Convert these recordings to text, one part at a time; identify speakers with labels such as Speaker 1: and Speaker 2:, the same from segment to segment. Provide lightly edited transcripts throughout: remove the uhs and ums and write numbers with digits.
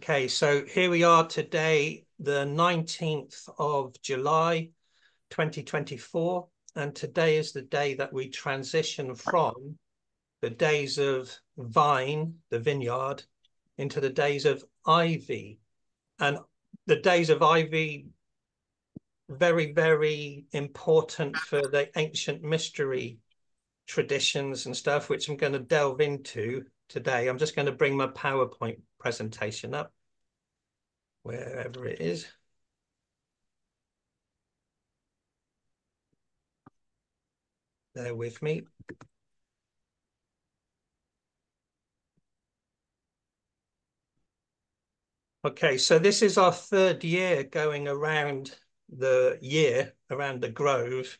Speaker 1: Okay, so here we are today, the 19th of July, 2024. And today is the day that we transition from the days of vine, the vineyard, into the days of ivy. And the days of ivy, very, very important for the ancient mystery traditions and stuff, which I'm going to delve into today. I'm just going to bring my PowerPoint presentation up, wherever it is. Bear with me. Okay, so this is our third year going around around the Grove.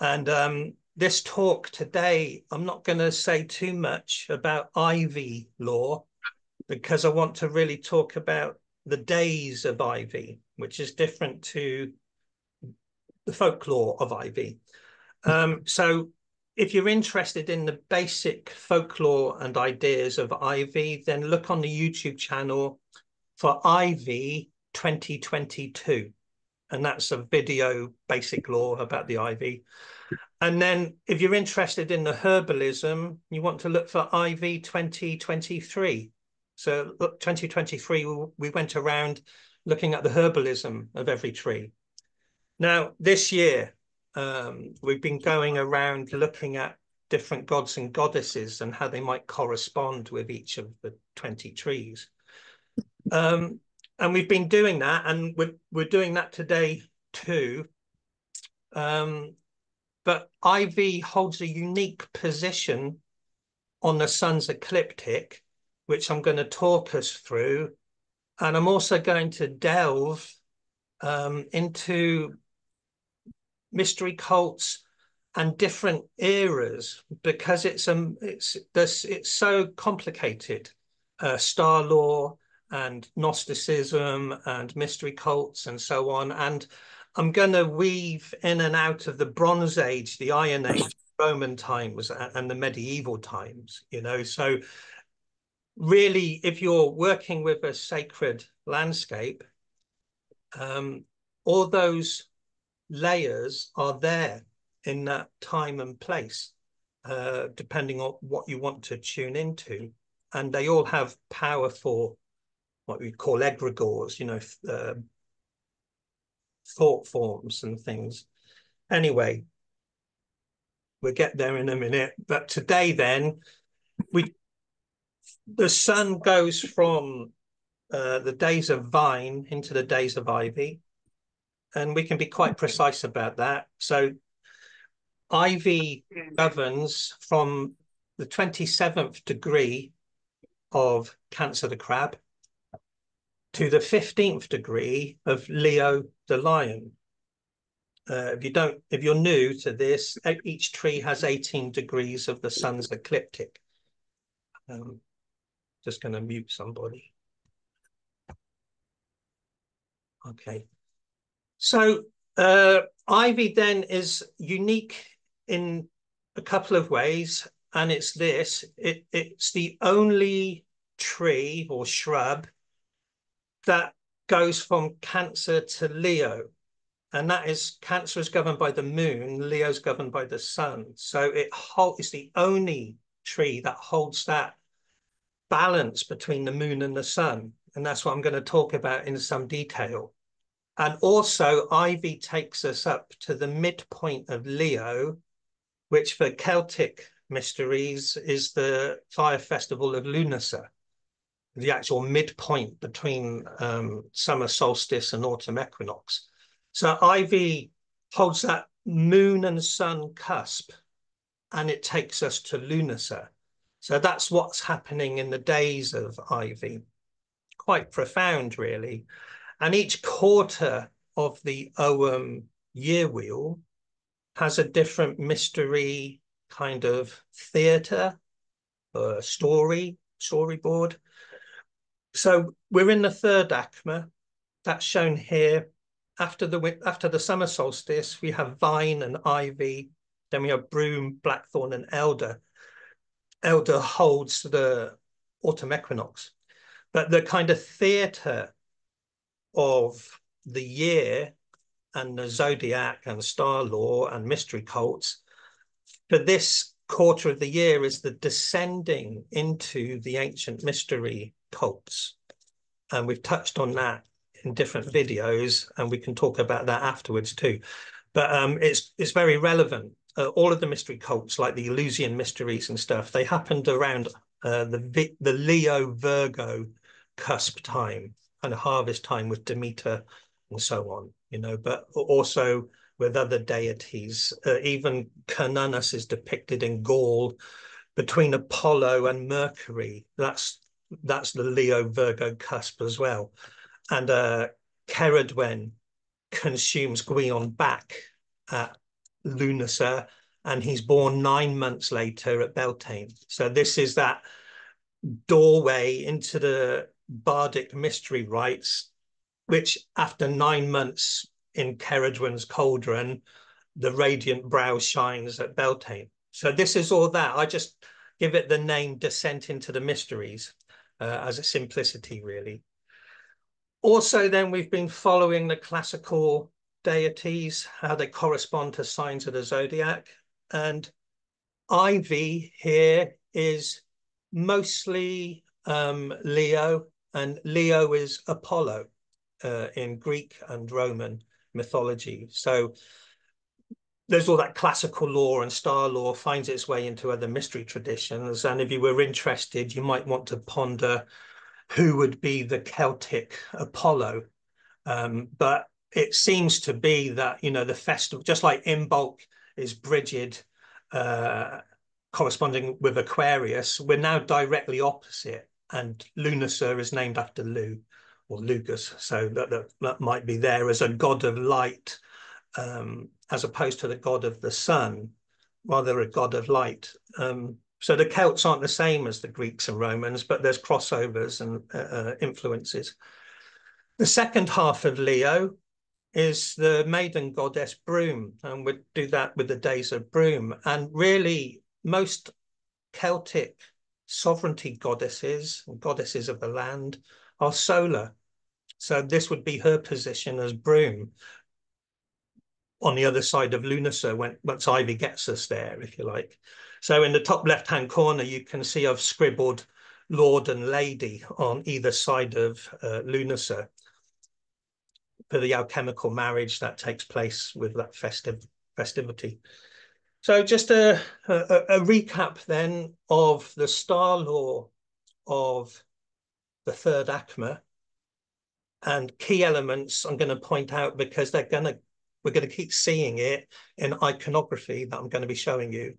Speaker 1: And this talk today, I'm not going to say too much about ivy lore, because I want to really talk about the days of ivy, which is different to the folklore of ivy. So if you're interested in the basic folklore and ideas of ivy, then look on the YouTube channel for Ivy 2022. And that's a video basic lore about the ivy. And then if you're interested in the herbalism, you want to look for Ivy 2023. So look, 2023, we went around looking at the herbalism of every tree. Now, this year, we've been going around looking at different gods and goddesses and how they might correspond with each of the 20 trees. And we've been doing that, and we're doing that today too. But ivy holds a unique position on the sun's ecliptic, which I'm going to talk us through. And I'm also going to delve into mystery cults and different eras, because it's so complicated. Star lore and Gnosticism and mystery cults and so on. And I'm going to weave in and out of the Bronze Age, the Iron Age, Roman times, and the medieval times, you know. So really, if you're working with a sacred landscape, all those layers are there in that time and place, depending on what you want to tune into. And they all have powerful, what we call egregores, you know, thought forms and things. Anyway, we'll get there in a minute. But today then, the sun goes from the days of vine into the days of ivy. And we can be quite precise about that. So ivy governs from the 27th degree of Cancer the Crab to the 15th degree of Leo the Lion. If you're new to this, each tree has 18 degrees of the sun's ecliptic. Just going to mute somebody. Okay. So ivy then is unique in a couple of ways, and it's this. It's the only tree or shrub that goes from Cancer to Leo. And that is, Cancer is governed by the moon, Leo's governed by the sun. So it's the only tree that holds that balance between the moon and the sun. And that's what I'm going to talk about in some detail. And also, ivy takes us up to the midpoint of Leo, which for Celtic mysteries is the fire festival of Lughnasadh, the actual midpoint between summer solstice and autumn equinox. So ivy holds that moon and sun cusp, and it takes us to Lughnasadh. So that's what's happening in the days of ivy. Quite profound, really. And each quarter of the Ogham year wheel has a different mystery kind of theatre, storyboard. So we're in the third ACMA, that's shown here. After the summer solstice, we have vine and ivy. Then we have broom, blackthorn, and elder. Elder holds the autumn equinox. But the kind of theatre of the year and the zodiac and star lore and mystery cults for this quarter of the year is the descending into the ancient mystery cults. And we've touched on that in different videos, and we can talk about that afterwards too. But it's very relevant. All of the mystery cults, like the Eleusinian mysteries and stuff, they happened around the Leo-Virgo cusp time, kind of harvest time with Demeter and so on, you know, but also with other deities. Even Cernunnos is depicted in Gaul between Apollo and Mercury. That's the Leo-Virgo cusp as well. And Ceridwen consumes Gwion back at Lughnasadh, and he's born 9 months later at Beltane. So this is that doorway into the bardic mystery rites, which after 9 months in Ceridwen's cauldron, the radiant brow shines at Beltane. So this is all that. I just give it the name Descent into the Mysteries as a simplicity, really. Also, then we've been following the classical deities, how they correspond to signs of the zodiac. And Ivy here is mostly Leo, and Leo is Apollo in Greek and Roman mythology. So there's all that classical lore, and star lore finds its way into other mystery traditions. And if you were interested, you might want to ponder who would be the Celtic Apollo. But it seems to be that, you know, the festival, just like Imbolc is Brigid, corresponding with Aquarius, we're now directly opposite. And Lughnasadh is named after Lugh, or Lugus. So that might be there as a god of light, as opposed to the god of the sun, rather a god of light. So the Celts aren't the same as the Greeks and Romans, but there's crossovers and influences. The second half of Leo is the maiden goddess Broom, and we'd do that with the days of Broom. And really, most Celtic sovereignty goddesses, goddesses of the land, are solar. So this would be her position as Broom on the other side of Lughnasadh once Ivy gets us there, if you like. So in the top left-hand corner, you can see I've scribbled Lord and Lady on either side of Lughnasadh for the alchemical marriage that takes place with that festivity. So just a recap then of the star lore of the third Akma, and key elements I'm going to point out because we're going to keep seeing it in iconography that I'm going to be showing you.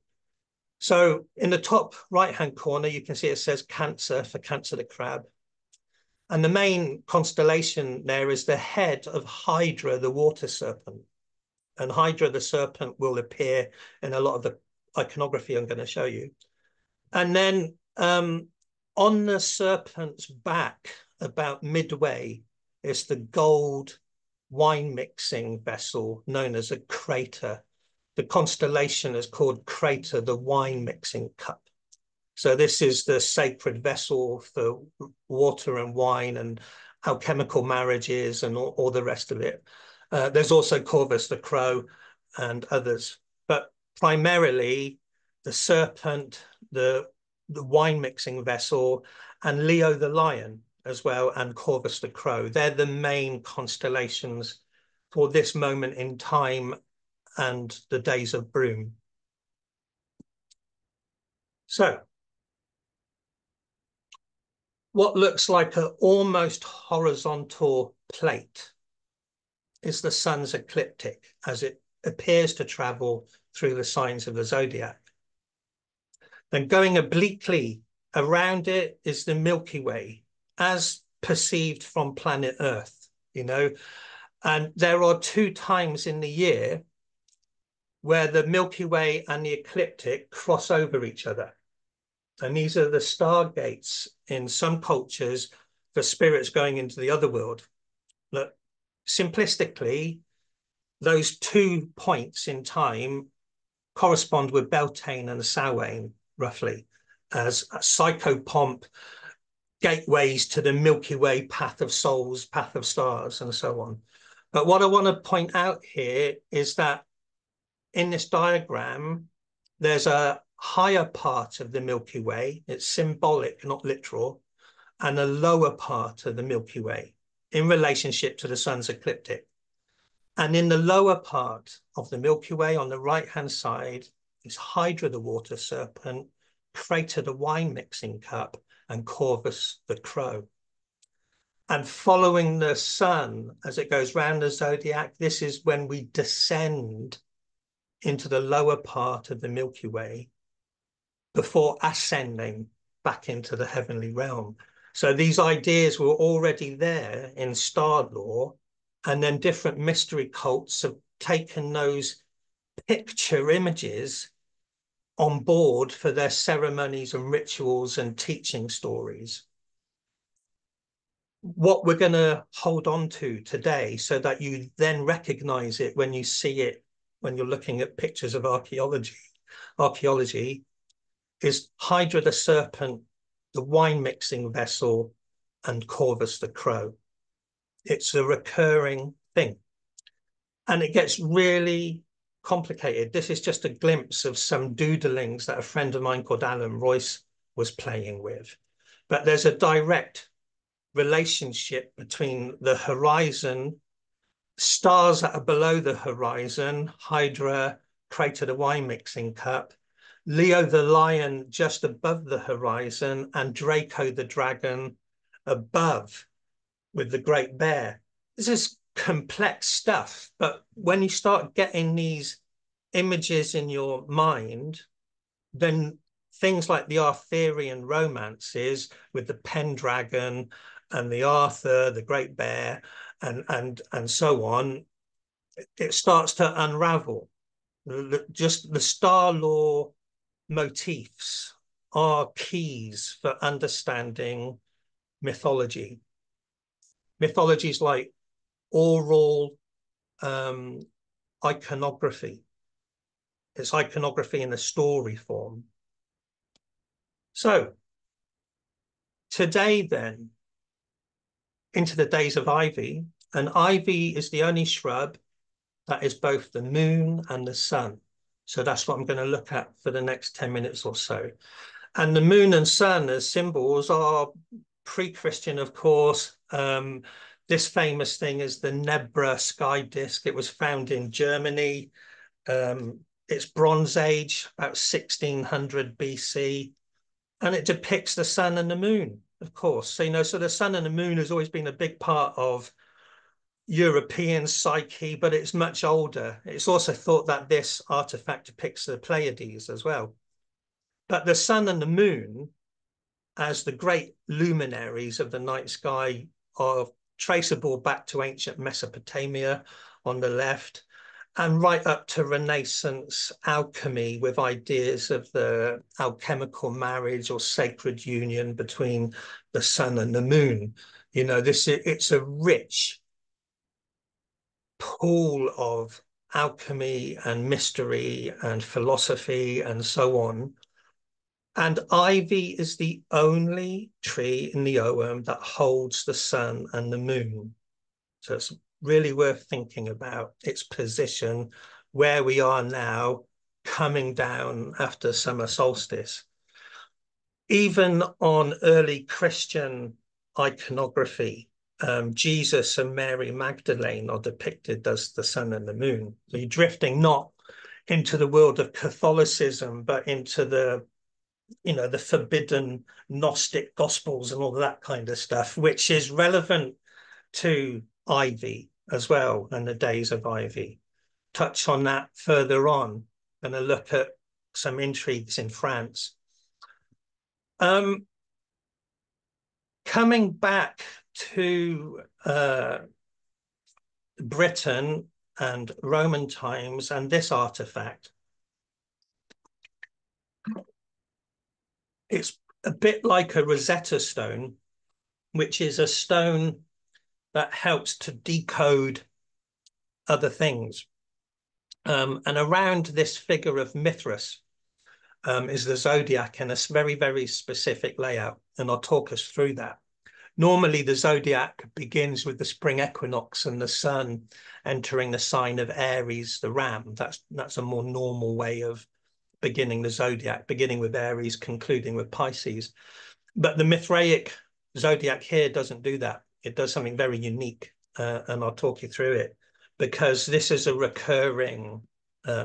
Speaker 1: So in the top right-hand corner, you can see it says Cancer for Cancer the Crab. And the main constellation there is the head of Hydra, the water serpent. And Hydra, the serpent, will appear in a lot of the iconography I'm going to show you. And then on the serpent's back, about midway, is the gold wine mixing vessel known as a crater. The constellation is called Crater, the wine mixing cup. So this is the sacred vessel for water and wine and alchemical marriages and all the rest of it. There's also Corvus the crow and others, but primarily the serpent, the wine mixing vessel, and Leo the lion as well, and Corvus the crow. They're the main constellations for this moment in time and the days of Broom. So what looks like an almost horizontal plate is the sun's ecliptic as it appears to travel through the signs of the zodiac. Then going obliquely around it is the Milky Way, as perceived from planet Earth, you know. And there are 2 times in the year where the Milky Way and the ecliptic cross over each other. And these are the stargates in some cultures for spirits going into the other world. Look, simplistically, those 2 points in time correspond with Beltane and Samhain, roughly, as Psychopomp gateways to the Milky Way, path of souls, path of stars, and so on. But what I want to point out here is that in this diagram, there's a higher part of the Milky Way. It's symbolic, not literal, and a lower part of the Milky Way in relationship to the sun's ecliptic. And in the lower part of the Milky Way, on the right-hand side, is Hydra, the water serpent, Crater, the wine mixing cup, and Corvus, the crow. And following the sun as it goes round the zodiac, this is when we descend into the lower part of the Milky Way before ascending back into the heavenly realm. So these ideas were already there in star lore, and then different mystery cults have taken those picture images on board for their ceremonies and rituals and teaching stories. What we're going to hold on to today, so that you then recognize it when you see it, when you're looking at pictures of archaeology, is Hydra the serpent, the wine mixing vessel, and Corvus the crow. It's a recurring thing. And it gets really complicated. This is just a glimpse of some doodlings that a friend of mine called Alan Royce was playing with. But there's a direct relationship between the horizon, stars that are below the horizon, Hydra, Crater, the wine mixing cup, Leo the lion just above the horizon, and Draco the dragon above with the great bear. This is complex stuff, but when you start getting these images in your mind, then things like the Arthurian romances with the Pendragon and the Arthur, the great bear, and so on, it starts to unravel. Just the star lore motifs are keys for understanding mythology. Mythology is like oral iconography. It's iconography in a story form. So today then, into the days of ivy, and ivy is the only shrub that is both the moon and the sun. So that's what I'm going to look at for the next 10 minutes or so. And the moon and sun as symbols are pre-Christian, of course. This famous thing is the Nebra sky disk. It was found in Germany. It's Bronze Age, about 1600 BC. And it depicts the sun and the moon, of course. So, so the sun and the moon has always been a big part of European psyche, but it's much older. It's also thought that this artifact depicts the Pleiades as well. But the sun and the moon, as the great luminaries of the night sky, are traceable back to ancient Mesopotamia on the left, and right up to Renaissance alchemy with ideas of the alchemical marriage or sacred union between the sun and the moon. It's a rich pool of alchemy and mystery and philosophy and so on. And ivy is the only tree in the Ogham that holds the sun and the moon. So it's really worth thinking about its position, where we are now, coming down after summer solstice. Even on early Christian iconography, Jesus and Mary Magdalene are depicted as the sun and the moon. So you're drifting not into the world of Catholicism, but into the forbidden Gnostic gospels and all of that kind of stuff, which is relevant to ivy as well, and the days of ivy. Touch on that further on. I'm going to look at some intrigues in France. Coming back to Britain and Roman times and this artifact, it's a bit like a Rosetta Stone, which is a stone that helps to decode other things. And around this figure of Mithras, is the zodiac in a very, very specific layout. And I'll talk us through that. Normally, the zodiac begins with the spring equinox and the sun entering the sign of Aries, the ram. That's a more normal way of beginning the zodiac, beginning with Aries, concluding with Pisces. But the Mithraic zodiac here doesn't do that. It does something very unique, and I'll talk you through it, because this is a recurring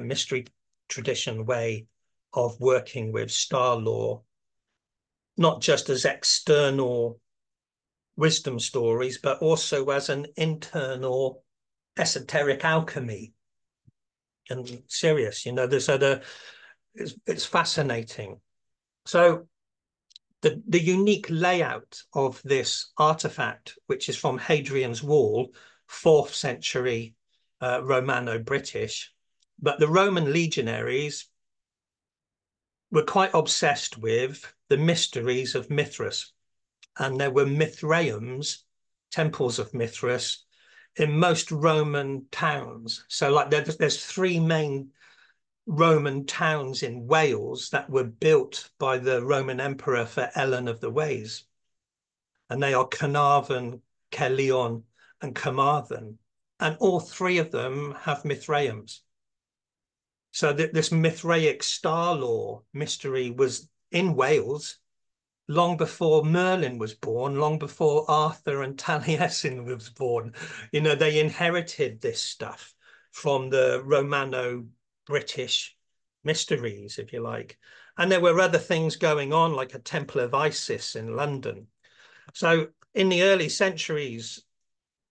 Speaker 1: mystery tradition way of working with star law, not just as external wisdom stories, but also as an internal esoteric alchemy. And serious, you know, it's fascinating. So the unique layout of this artifact, which is from Hadrian's Wall, 4th century Romano-British, but the Roman legionaries were quite obsessed with the mysteries of Mithras. And there were Mithraeums, temples of Mithras, in most Roman towns. So like there's 3 main Roman towns in Wales that were built by the Roman emperor for Ellen of the Ways. And they are Carnarvon, Caerleon, and Carmarthen. And all 3 of them have Mithraeums. So this Mithraic star law mystery was in Wales long before Merlin was born, long before Arthur and Taliesin was born. You know, they inherited this stuff from the Romano-British mysteries, if you like. And there were other things going on, like a Temple of Isis in London. So in the early centuries,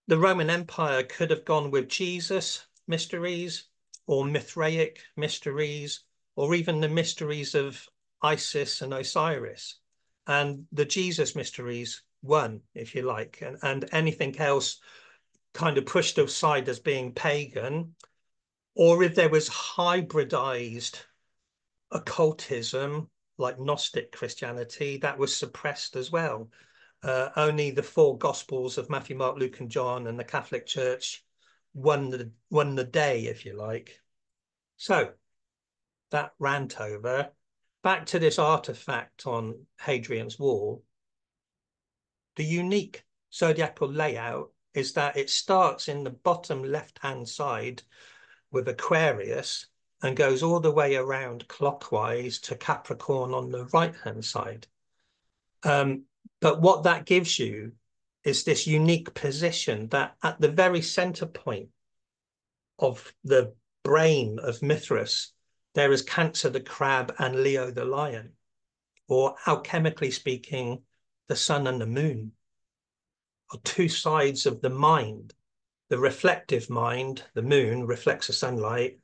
Speaker 1: the Roman Empire could have gone with Jesus mysteries or Mithraic mysteries, or even the mysteries of Isis and Osiris. And the Jesus mysteries won, if you like, and anything else kind of pushed aside as being pagan. Or if there was hybridized occultism, like Gnostic Christianity, that was suppressed as well. Only the 4 Gospels of Matthew, Mark, Luke, and John, and the Catholic Church won the day, if you like. So that rant over. Back to this artifact on Hadrian's Wall. The unique zodiacal layout is that it starts in the bottom left-hand side with Aquarius and goes all the way around clockwise to Capricorn on the right-hand side. But what that gives you is this unique position that at the very center point of the brain of Mithras, there is Cancer the crab and Leo the lion, or alchemically speaking, the sun and the moon are 2 sides of the mind. The reflective mind, the moon, reflects the sunlight,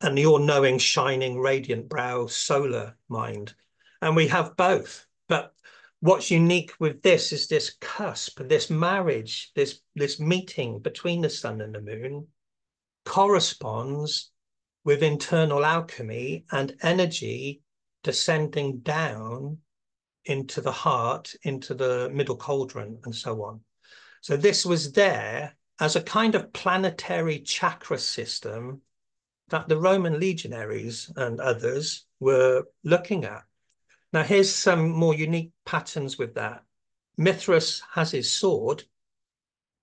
Speaker 1: and the all-knowing, shining, radiant brow, solar mind. And we have both. But what's unique with this is this cusp, this marriage, this meeting between the sun and the moon corresponds with internal alchemy and energy descending down into the heart, into the middle cauldron, and so on. So this was there as a kind of planetary chakra system that the Roman legionaries and others were looking at. Now, here's some more unique patterns with that. Mithras has his sword,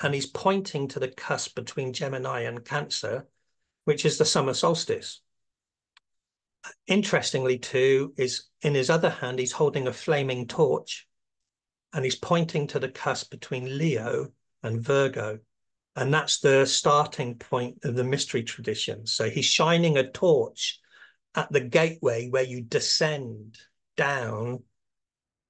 Speaker 1: and he's pointing to the cusp between Gemini and Cancer, which is the summer solstice. Interestingly, too, is in his other hand, he's holding a flaming torch, and he's pointing to the cusp between Leo and Virgo. And that's the starting point of the mystery tradition. So he's shining a torch at the gateway where you descend down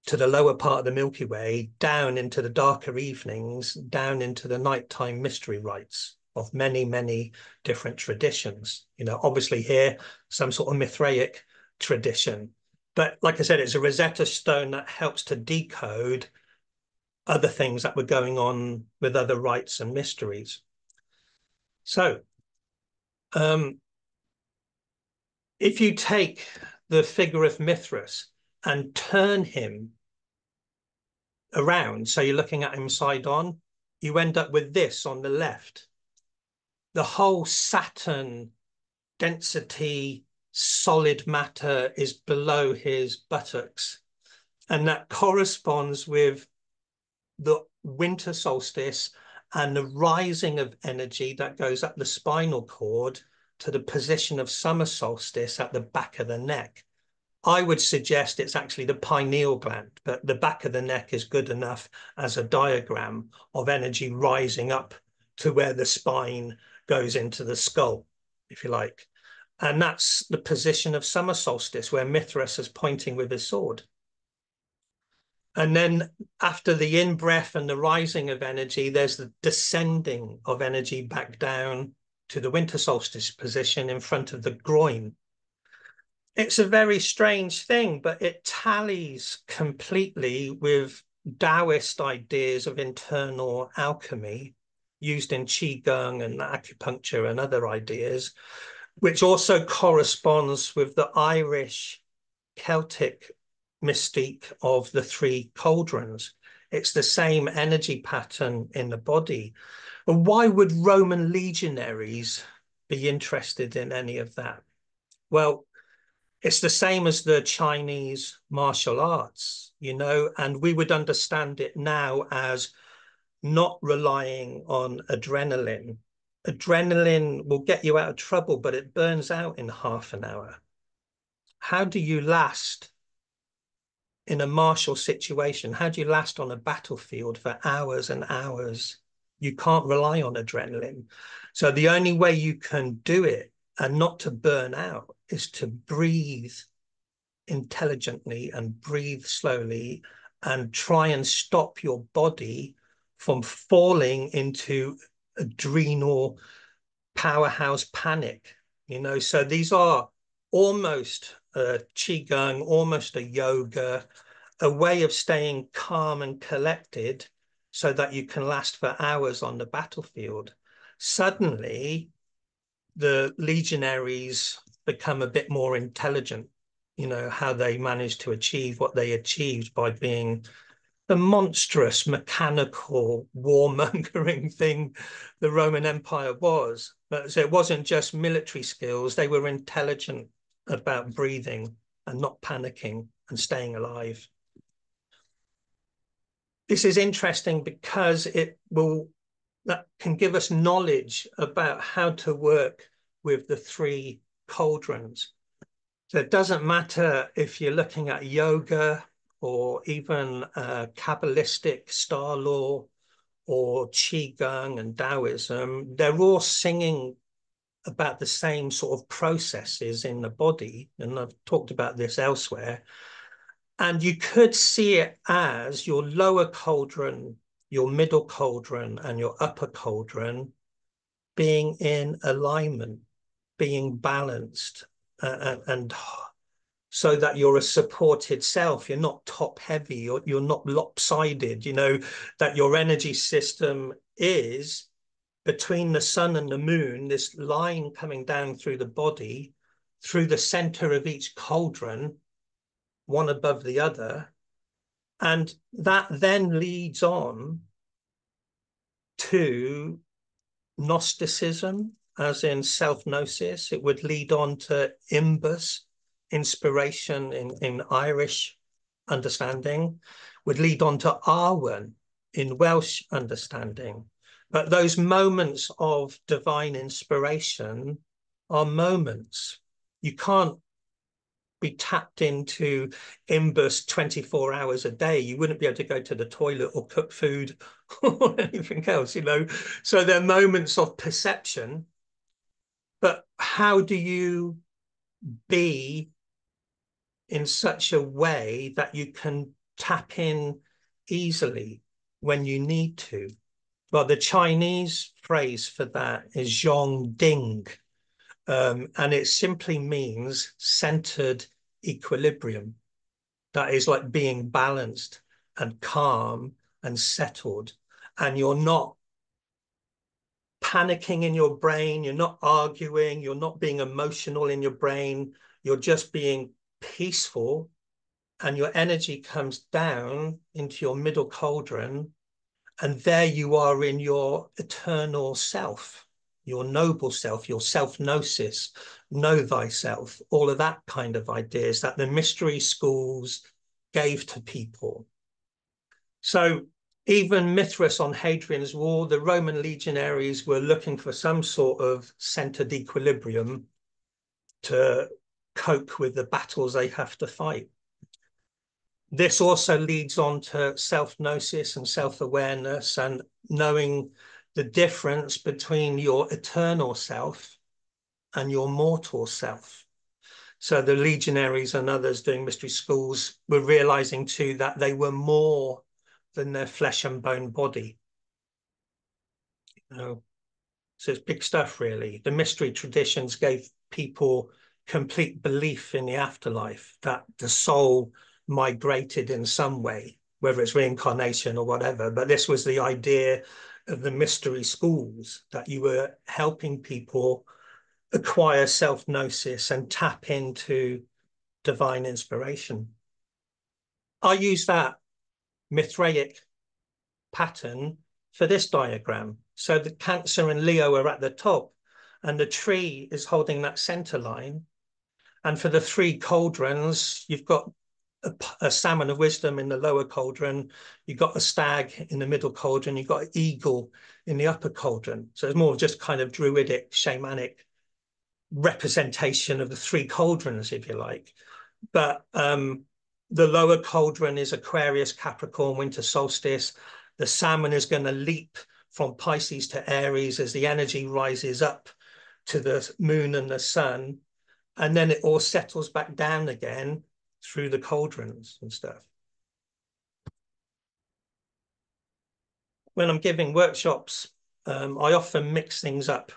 Speaker 1: to the lower part of the Milky Way, down into the darker evenings, down into the nighttime mystery rites of many, many different traditions. You know, obviously here, some sort of Mithraic tradition. But like I said, it's a Rosetta Stone that helps to decode other things that were going on with other rites and mysteries. So, if you take the figure of Mithras and turn him around, so you're looking at him side on, you end up with this on the left. The whole Saturn density solid matter is below his buttocks. And that corresponds with the winter solstice and the rising of energy that goes up the spinal cord to the position of summer solstice at the back of the neck. I would suggest it's actually the pineal gland, but the back of the neck is good enough as a diagram of energy rising up to where the spine goes into the skull, if you like. And that's the position of summer solstice, where Mithras is pointing with his sword. And then after the in-breath and the rising of energy, there's the descending of energy back down to the winter solstice position in front of the groin. It's a very strange thing, but it tallies completely with Taoist ideas of internal alchemy used in Qigong and acupuncture and other ideas, which also corresponds with the Irish Celtic mystique of the Three Cauldrons. It's the same energy pattern in the body. And why would Roman legionaries be interested in any of that? Well, it's the same as the Chinese martial arts, you know, and we would understand it now as not relying on adrenaline. Adrenaline will get you out of trouble, but it burns out in half an hour. How do you last in a martial situation? How do you last on a battlefield for hours and hours? You can't rely on adrenaline. So the only way you can do it and not to burn out is to breathe intelligently and breathe slowly and try and stop your body from falling into adrenal powerhouse panic, you know. So these are almost a qigong, almost a yoga, a way of staying calm and collected so that you can last for hours on the battlefield. Suddenly, the legionaries become a bit more intelligent, you know, how they managed to achieve what they achieved by being the monstrous mechanical warmongering thing the Roman Empire was. But so it wasn't just military skills, they were intelligent about breathing and not panicking and staying alive. This is interesting because that can give us knowledge about how to work with the three cauldrons. So it doesn't matter if you're looking at yoga or even Kabbalistic star law or Qigong and Taoism, they're all singing about the same sort of processes in the body. And I've talked about this elsewhere. And you could see it as your lower cauldron, your middle cauldron, and your upper cauldron being in alignment, being balanced, and so that you're a supported self. You're not top heavy, you're not lopsided, you know, that your energy system is between the sun and the moon, this line coming down through the body, through the center of each cauldron, one above the other. And that then leads on to Gnosticism, as in self-gnosis. It would lead on to Imbas, inspiration in Irish understanding, would lead on to Awen in Welsh understanding. But those moments of divine inspiration are moments. You can't be tapped into Imbus 24 hours a day. You wouldn't be able to go to the toilet or cook food or anything else, you know. So there are moments of perception, but how do you be in such a way that you can tap in easily when you need to? Well, the Chinese phrase for that is Zhong Ding. And it simply means centered equilibrium. That is like being balanced and calm and settled. And you're not panicking in your brain, you're not arguing, you're not being emotional in your brain, you're just being peaceful, and your energy comes down into your middle cauldron, and there you are in your eternal self. your noble self, your self-gnosis, know thyself, all of that kind of ideas that the mystery schools gave to people. So even Mithras on Hadrian's Wall, the Roman legionaries were looking for some sort of centered equilibrium to cope with the battles they have to fight. This also leads on to self-gnosis and self-awareness and knowing the difference between your eternal self and your mortal self. So the legionaries and others doing mystery schools were realizing too that they were more than their flesh and bone body. You know, so it's big stuff, really. The mystery traditions gave people complete belief in the afterlife, that the soul migrated in some way, whether it's reincarnation or whatever. But this was the idea of the mystery schools, that you were helping people acquire self-gnosis and tap into divine inspiration. I use that Mithraic pattern for this diagram. So the Cancer and Leo are at the top, and the tree is holding that center line. And for the three cauldrons, you've got a salmon of wisdom in the lower cauldron, you've got a stag in the middle cauldron, you've got an eagle in the upper cauldron. So it's more just kind of druidic, shamanic representation of the three cauldrons, if you like. But the lower cauldron is Aquarius, Capricorn, winter solstice. The salmon is going to leap from Pisces to Aries as the energy rises up to the moon and the sun. And then it all settles back down again through the cauldrons and stuff. When I'm giving workshops, I often mix things up,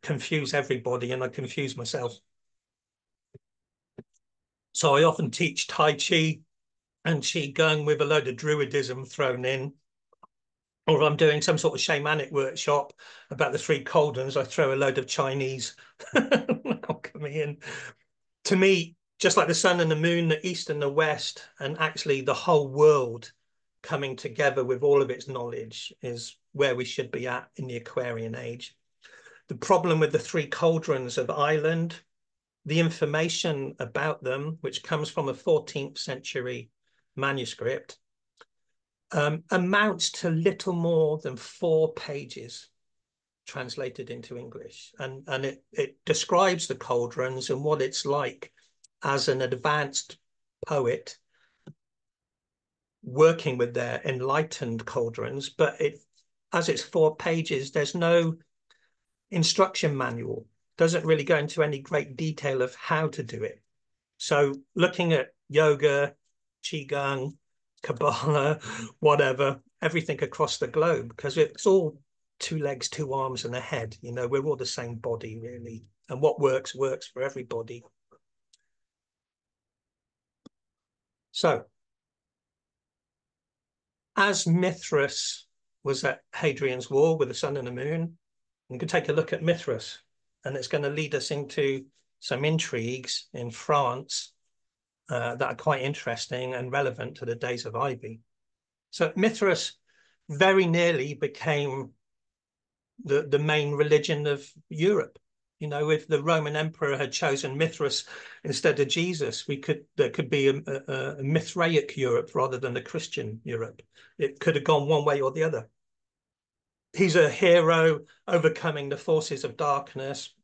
Speaker 1: confuse everybody, and I confuse myself. So I often teach Tai Chi and Qigong with a load of Druidism thrown in. Or if I'm doing some sort of shamanic workshop about the three cauldrons, I throw a load of Chinese alchemy in. To me, just like the sun and the moon, the east and the west, and actually the whole world coming together with all of its knowledge is where we should be at in the Aquarian age. The problem with the three cauldrons of Ireland, the information about them, which comes from a 14th century manuscript, amounts to little more than 4 pages translated into English. And it describes the cauldrons and what it's like as an advanced poet working with their enlightened cauldrons, but as it's 4 pages, there's no instruction manual. Doesn't really go into any great detail of how to do it. So looking at yoga, qigong, Kabbalah, whatever, everything across the globe, because it's all 2 legs, 2 arms, and a head. You know, we're all the same body, really. And what works for everybody. So, as Mithras was at Hadrian's Wall with the sun and the moon, you can take a look at Mithras, and it's going to lead us into some intrigues in France that are quite interesting and relevant to the days of Ivy. So Mithras very nearly became the main religion of Europe. You know, if the Roman emperor had chosen Mithras instead of Jesus, there could be a Mithraic Europe rather than a Christian Europe. It could have gone one way or the other. He's a hero overcoming the forces of darkness.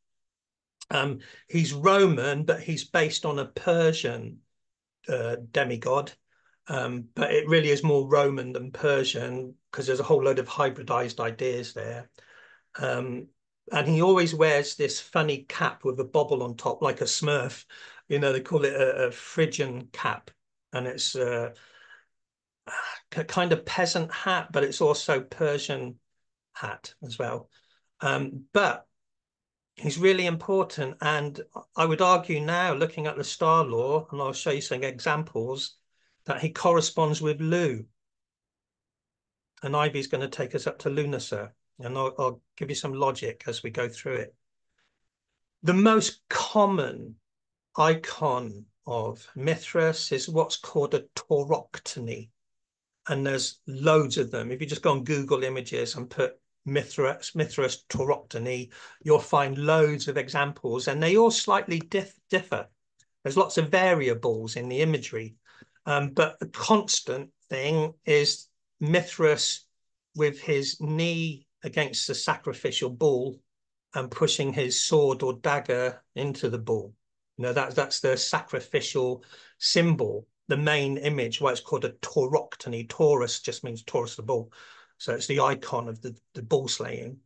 Speaker 1: He's Roman, but he's based on a Persian demigod. But it really is more Roman than Persian because there's a whole load of hybridized ideas there. And he always wears this funny cap with a bobble on top, like a Smurf. You know, they call it a Phrygian cap. And it's a kind of peasant hat, but it's also Persian hat as well. But he's really important. And I would argue now, looking at the star law, and I'll show you some examples, that he corresponds with Lugh. And Ivy's going to take us up to Lughnasadh. And I'll give you some logic as we go through it. The most common icon of Mithras is what's called a tauroctony. And there's loads of them. If you just go on Google Images and put Mithras tauroctony, you'll find loads of examples, and they all slightly differ. There's lots of variables in the imagery, but the constant thing is Mithras with his knee against the sacrificial bull and pushing his sword or dagger into the bull. You know, that's the sacrificial symbol, the main image, why it's called a tauroctony. Taurus just means Taurus the bull. So it's the icon of the bull slaying.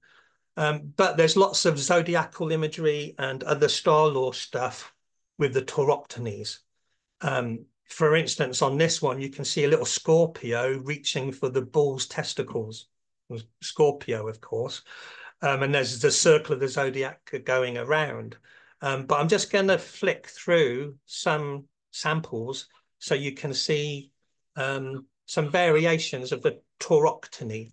Speaker 1: But there's lots of zodiacal imagery and other star lore stuff with the tauroctonies. For instance, on this one, you can see a little Scorpio reaching for the bull's testicles. Scorpio, of course. And there's the circle of the zodiac going around. But I'm just going to flick through some samples so you can see some variations of the tauroctony.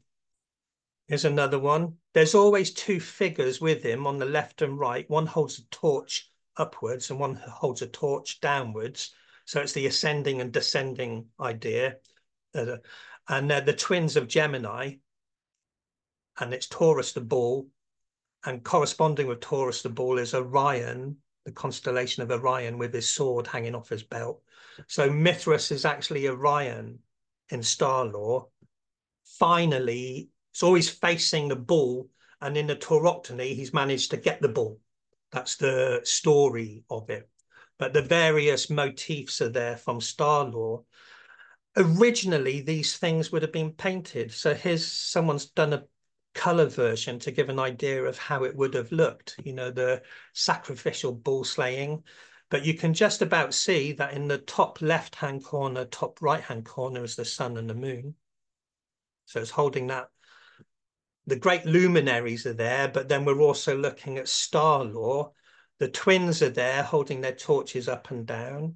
Speaker 1: Here's another one. There's always two figures with him on the left and right. One holds a torch upwards and one holds a torch downwards. So it's the ascending and descending idea. And they're the twins of Gemini. And it's Taurus the bull. And corresponding with Taurus the bull is Orion, the constellation of Orion with his sword hanging off his belt. So Mithras is actually Orion in star lore. Finally, it's always facing the bull, and in the tauroctony, he's managed to get the bull. That's the story of it. But the various motifs are there from star lore. Originally, these things would have been painted. So here's someone's done a color version to give an idea of how it would have looked, you know, the sacrificial bull slaying. But you can just about see that in the top left-hand corner, top right-hand corner is the sun and the moon. So it's holding that. The great luminaries are there, but then we're also looking at star lore. The twins are there holding their torches up and down.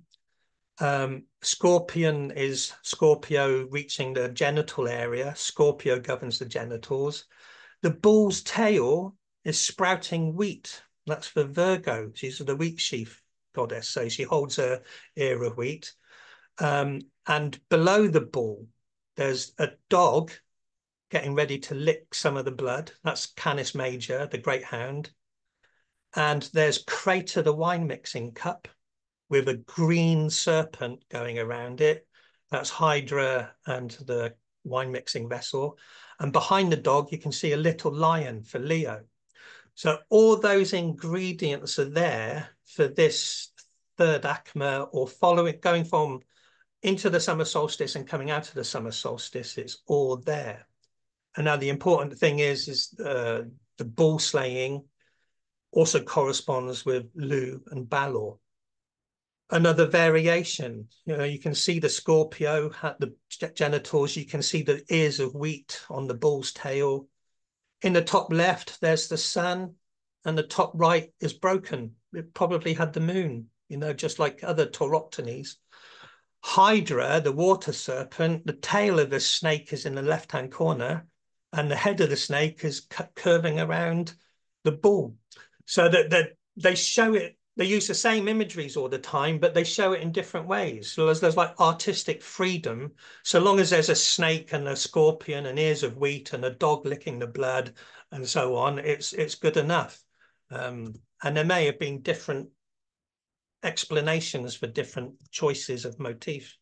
Speaker 1: Scorpion is Scorpio reaching the genital area. Scorpio governs the genitals. The bull's tail is sprouting wheat. That's for Virgo. She's the wheat sheaf goddess, so she holds a ear of wheat. And below the bull, there's a dog getting ready to lick some of the blood. That's Canis Major, the great hound. And there's Crater, the wine mixing cup, with a green serpent going around it. That's Hydra and the wine mixing vessel. And behind the dog, you can see a little lion for Leo. So all those ingredients are there for this third ACMA, or going from into the summer solstice and coming out of the summer solstice. It's all there. And now the important thing is the bull slaying also corresponds with Lugh and Balor. Another variation, you know, you can see the Scorpio at the genitals, you can see the ears of wheat on the bull's tail. In the top left, there's the sun, and the top right is broken. It probably had the moon, you know, just like other tauroctonies. Hydra, the water serpent, the tail of the snake is in the left-hand corner, and the head of the snake is curving around the bull. So that they show it, they use the same imageries all the time, but they show it in different ways. So there's like artistic freedom. So long as there's a snake and a scorpion and ears of wheat and a dog licking the blood and so on, it's good enough. And there may have been different explanations for different choices of motif.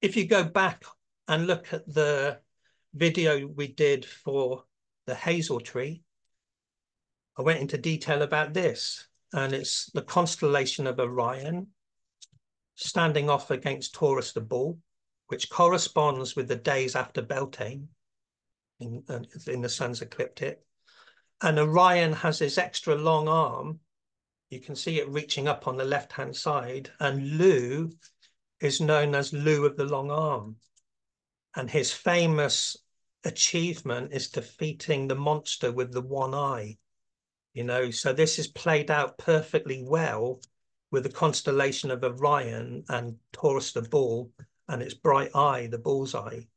Speaker 1: If you go back and look at the video we did for the hazel tree, I went into detail about this, and it's the constellation of Orion standing off against Taurus the bull, which corresponds with the days after Beltane in the sun's ecliptic. And Orion has this extra long arm. You can see it reaching up on the left-hand side, and Lugh is known as Lugh of the long arm. And his famous achievement is defeating the monster with the one eye. You know, so this is played out perfectly well with the constellation of Orion and Taurus the bull and its bright eye, the bull's eye.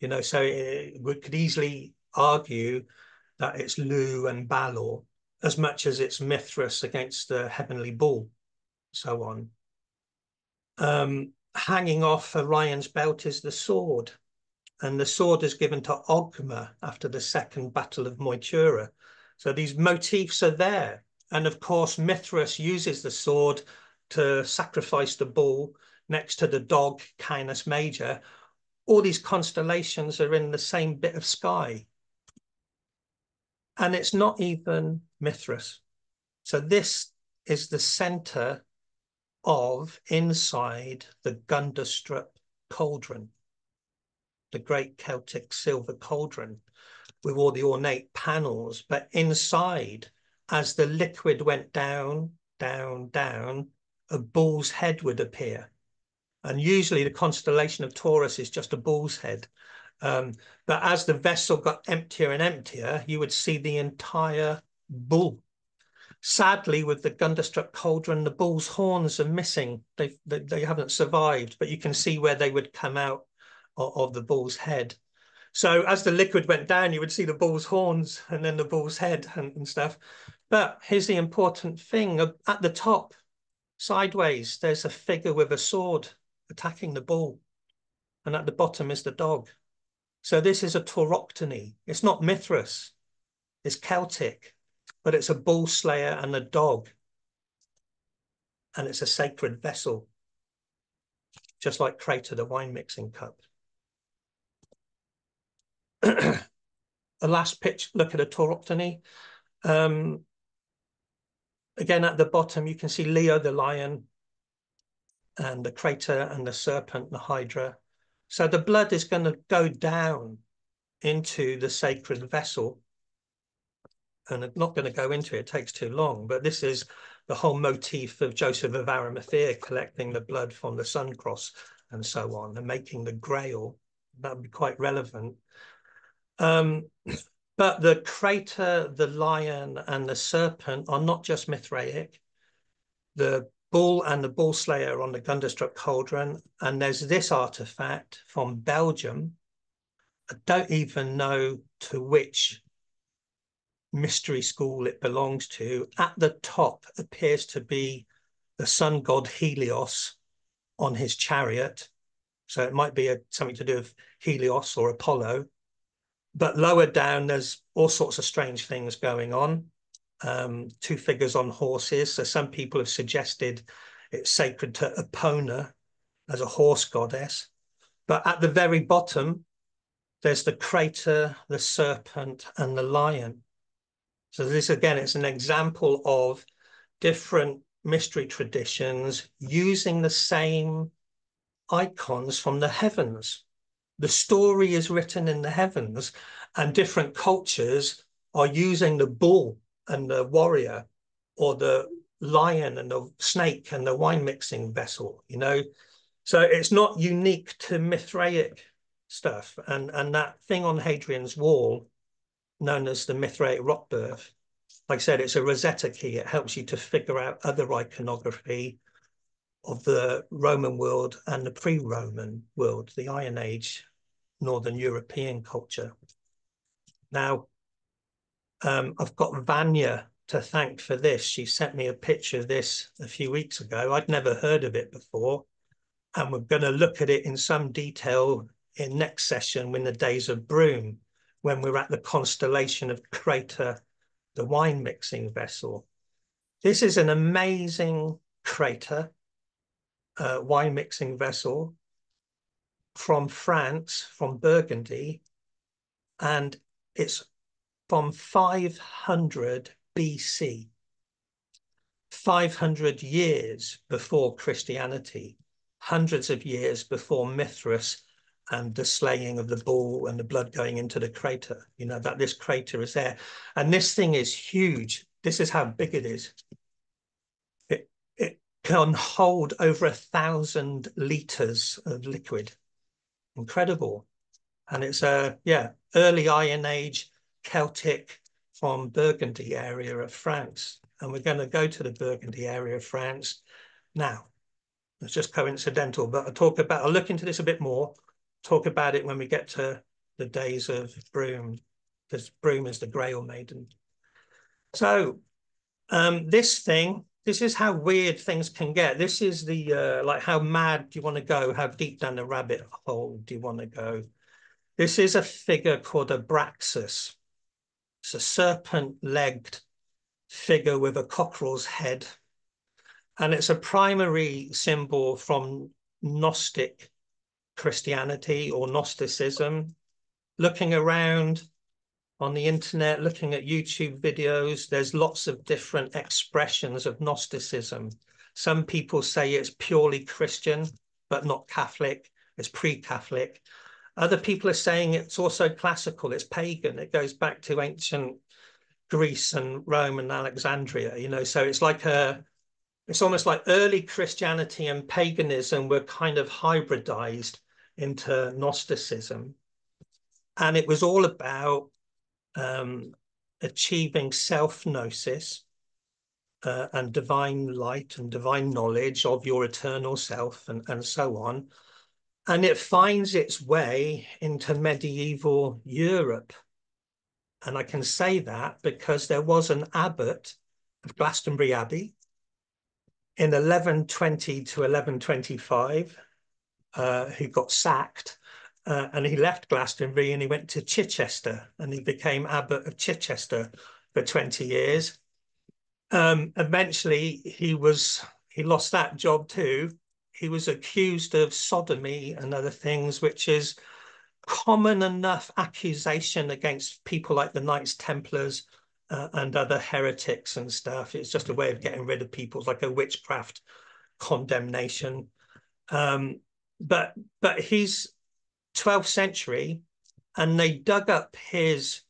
Speaker 1: You know, so we could easily argue that it's Lugh and Balor as much as it's Mithras against the heavenly bull, so on. Hanging off Orion's belt is the sword. and the sword is given to Ogma after the Second Battle of Moytura. So these motifs are there. And of course, Mithras uses the sword to sacrifice the bull next to the dog, Canis Major. All these constellations are in the same bit of sky. And it's not even Mithras. So this is the center of inside the Gundestrup cauldron, the great Celtic silver cauldron with all the ornate panels. But inside, as the liquid went down, down, down, a bull's head would appear. And usually the constellation of Taurus is just a bull's head. But as the vessel got emptier and emptier, you would see the entire bull. Sadly, with the Gundestrup cauldron, the bull's horns are missing. They haven't survived, but you can see where they would come out of the bull's head. So as the liquid went down, you would see the bull's horns and then the bull's head and stuff. But here's the important thing. At the top, sideways, there's a figure with a sword attacking the bull. And at the bottom is the dog. So this is a tauroctony. It's not Mithras. It's Celtic, but it's a bull slayer and a dog. And it's a sacred vessel, just like Crater, the wine mixing cup. A last pitch look at a tauroctony. Again, at the bottom, you can see Leo, the lion, and the crater and the serpent, the hydra. So the blood is going to go down into the sacred vessel. And I'm not going to go into it, it takes too long. But this is the whole motif of Joseph of Arimathea collecting the blood from the sun cross and so on, and making the grail. That would be quite relevant. But the crater, the lion, and the serpent are not just Mithraic. The bull and the bull slayer on the Gundestrup cauldron, and there's this artifact from Belgium. I don't even know to which mystery school it belongs to. At the top appears to be the sun god Helios on his chariot. So it might be something to do with Helios or Apollo. But lower down, there's all sorts of strange things going on. Two figures on horses. So some people have suggested it's sacred to Epona as a horse goddess. But at the very bottom, there's the crater, the serpent, and the lion. So this, again, it's an example of different mystery traditions using the same icons from the heavens. The story is written in the heavens, and different cultures are using the bull and the warrior, or the lion and the snake and the wine mixing vessel, you know. So it's not unique to Mithraic stuff. And that thing on Hadrian's Wall, known as the Mithraic rock birth, like I said, it's a Rosetta key. It helps you to figure out other iconography of the Roman world and the pre-Roman world, the Iron Age, Northern European culture. Now, I've got Vanya to thank for this. She sent me a picture of this a few weeks ago. I'd never heard of it before. And we're going to look at it in some detail in next session when the Days of Broom, when we're at the constellation of Crater, the wine mixing vessel. This is an amazing crater, wine mixing vessel from France, from Burgundy, and it's from 500 BC, 500 years before Christianity, hundreds of years before Mithras and the slaying of the bull and the blood going into the crater, you know, that this crater is there. And this thing is huge. This is how big it is. It can hold over 1,000 liters of liquid. Incredible. And it's early Iron Age Celtic from Burgundy area of France. And we're going to go to the Burgundy area of France now. It's just coincidental, but I'll look into this a bit more, talk about it when we get to the Days of Broom, because Broom is the Grail Maiden. So this is how weird things can get. This is the, like, how mad do you want to go? How deep down the rabbit hole do you want to go? This is a figure called a Braxus. It's a serpent-legged figure with a cockerel's head. And it's a primary symbol from Gnostic Christianity or Gnosticism. Looking around on the internet, looking at YouTube videos, there's lots of different expressions of Gnosticism. Some people say it's purely Christian, but not Catholic. It's pre-Catholic. Other people are saying it's also classical. It's pagan. It goes back to ancient Greece and Rome and Alexandria, you know, so it's like it's almost like early Christianity and paganism were kind of hybridized into Gnosticism. And it was all about achieving self-gnosis and divine light and divine knowledge of your eternal self and so on. And it finds its way into medieval Europe. And I can say that because there was an abbot of Glastonbury Abbey in 1120 to 1125 who got sacked. And he left Glastonbury and he went to Chichester and he became abbot of Chichester for 20 years. Eventually, he lost that job too. He was accused of sodomy and other things, which is common enough accusation against people like the Knights Templars and other heretics and stuff. It's just a way of getting rid of people. It's like a witchcraft condemnation. But he's 12th century, and they dug up his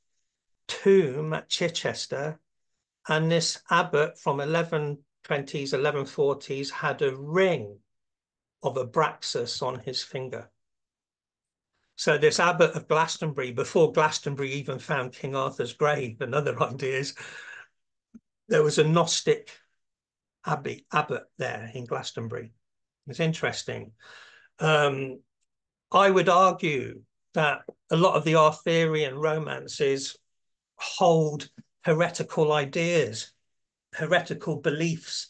Speaker 1: tomb at Chichester, and this abbot from 1120s, 1140s had a ring of a Braxus on his finger. So this abbot of Glastonbury, before Glastonbury even found King Arthur's grave and other ideas, there was a Gnostic abbot there in Glastonbury. It's interesting. I would argue that a lot of the Arthurian romances hold heretical ideas, heretical beliefs,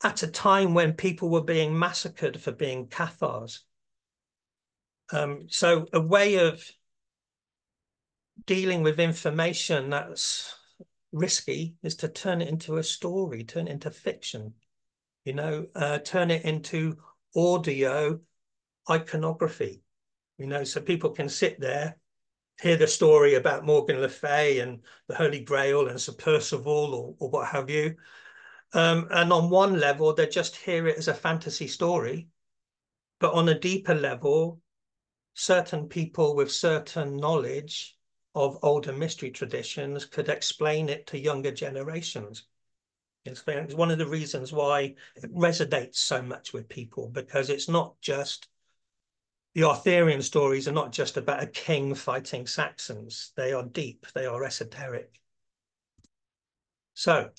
Speaker 1: at a time when people were being massacred for being Cathars. So a way of dealing with information that's risky is to turn it into a story, turn it into fiction, you know, turn it into audio iconography, you know, so people can sit there, hear the story about Morgan Le Fay and the Holy Grail and Sir Percival or what have you. And on one level, they just hear it as a fantasy story. But on a deeper level, certain people with certain knowledge of older mystery traditions could explain it to younger generations. It's one of the reasons why it resonates so much with people, because it's not just, the Arthurian stories are not just about a king fighting Saxons. They are deep, they are esoteric. So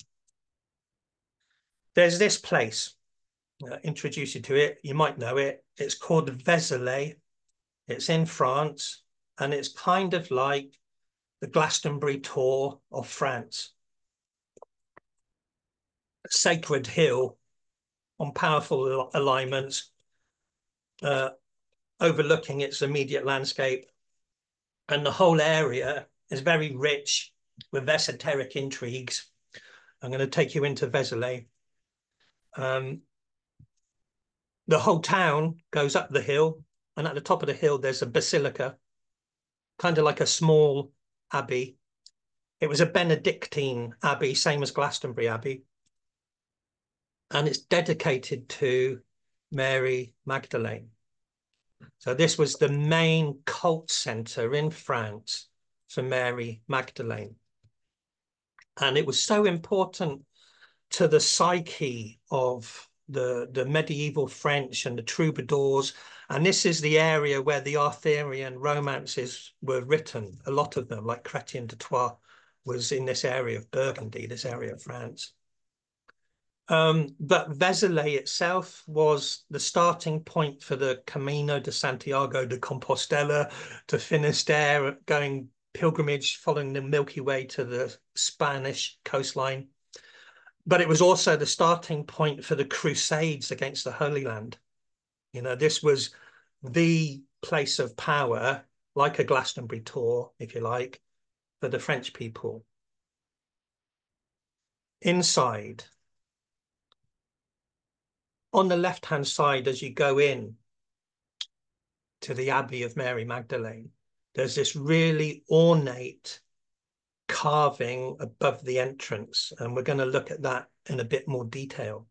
Speaker 1: there's this place, introduce you to it, you might know it. It's called Vézelay. It's in France, and it's kind of like the Glastonbury tour of France. A sacred hill on powerful alignments, overlooking its immediate landscape. And the whole area is very rich with esoteric intrigues. I'm going to take you into Vézelay. The whole town goes up the hill, and at the top of the hill, there's a basilica, kind of like a small abbey. It was a Benedictine abbey, same as Glastonbury Abbey. And it's dedicated to Mary Magdalene. So this was the main cult center in France for Mary Magdalene. And it was so important to the psyche of the medieval French and the troubadours. And this is the area where the Arthurian romances were written, a lot of them, like Chrétien de Troyes was in this area of Burgundy, this area of France. But Vézelay itself was the starting point for the Camino de Santiago de Compostela to Finisterre, going pilgrimage, following the Milky Way to the Spanish coastline. But it was also the starting point for the Crusades against the Holy Land. You know, this was the place of power like a Glastonbury tour, if you like, for the French people. Inside, on the left-hand side, as you go in to the Abbey of Mary Magdalene, there's this really ornate carving above the entrance, and we're going to look at that in a bit more detail.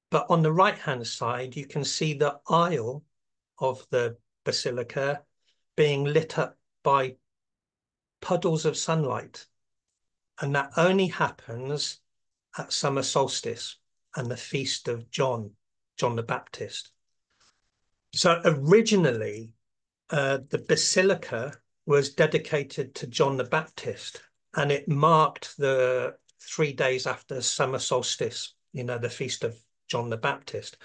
Speaker 1: But on the right-hand side, you can see the aisle of the basilica being lit up by puddles of sunlight. And that only happens at summer solstice and the feast of John the Baptist. So originally, the basilica was dedicated to John the Baptist, and it marked the 3 days after summer solstice, the feast of John the Baptist.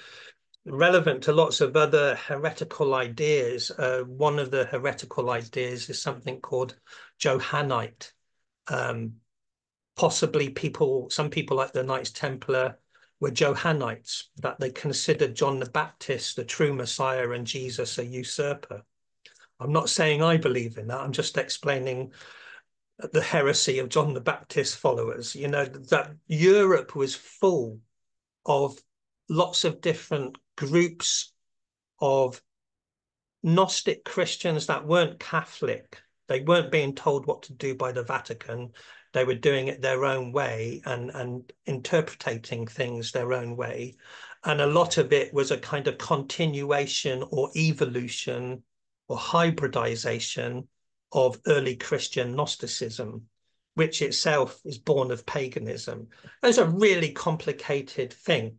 Speaker 1: Relevant to lots of other heretical ideas. One of the heretical ideas is something called Johannite. Possibly some people like the Knights Templar were Johannites, that they considered John the Baptist the true Messiah and Jesus a usurper. I'm not saying I believe in that. I'm just explaining the heresy of John the Baptist followers. That Europe was full of lots of different groups of Gnostic Christians that weren't Catholic. They weren't being told what to do by the Vatican. They were doing it their own way and interpreting things their own way. And a lot of it was a kind of continuation or evolution or hybridization of early Christian Gnosticism, which itself is born of paganism. It's a really complicated thing.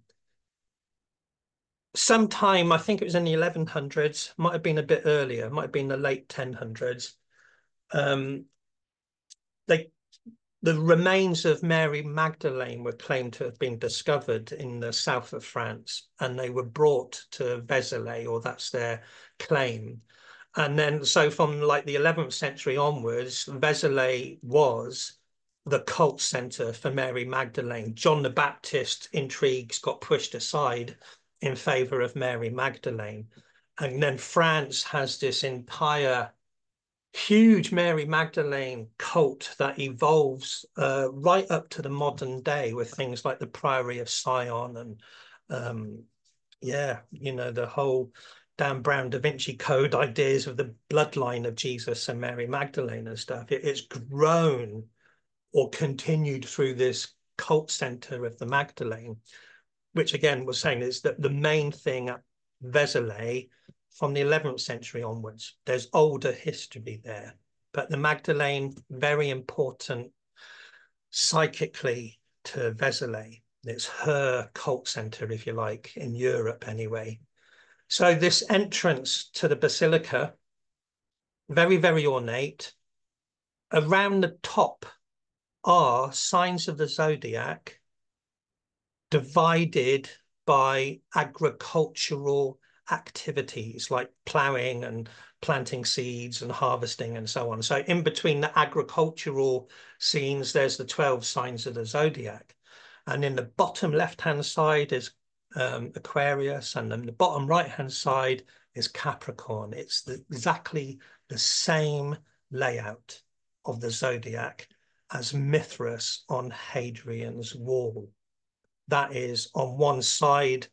Speaker 1: Sometime, I think it was in the 1100s, might have been a bit earlier, might have been the late 1000s. The remains of Mary Magdalene were claimed to have been discovered in the south of France, and they were brought to Vézelay, or that's their claim. And then, so from like the 11th century onwards, Vézelay was the cult center for Mary Magdalene. John the Baptist intrigues got pushed aside in favor of Mary Magdalene. And then France has this entire huge Mary Magdalene cult that evolves right up to the modern day with things like the Priory of Sion and the whole Dan Brown Da Vinci Code ideas of the bloodline of Jesus and Mary Magdalene and stuff. It's grown or continued through this cult center of the Magdalene, which again was saying is that the main thing at Vézelay from the 11th century onwards, there's older history there, but the Magdalene, very important psychically to Vézelay. It's her cult center, if you like, in Europe anyway. So this entrance to the basilica, very, very ornate. Around the top are signs of the zodiac divided by agricultural activities like ploughing and planting seeds and harvesting and so on. So in between the agricultural scenes, there's the 12 signs of the zodiac. And in the bottom left-hand side is Aquarius, and then the bottom right-hand side is Capricorn. It's exactly the same layout of the zodiac as Mithras on Hadrian's wall. That is, on one side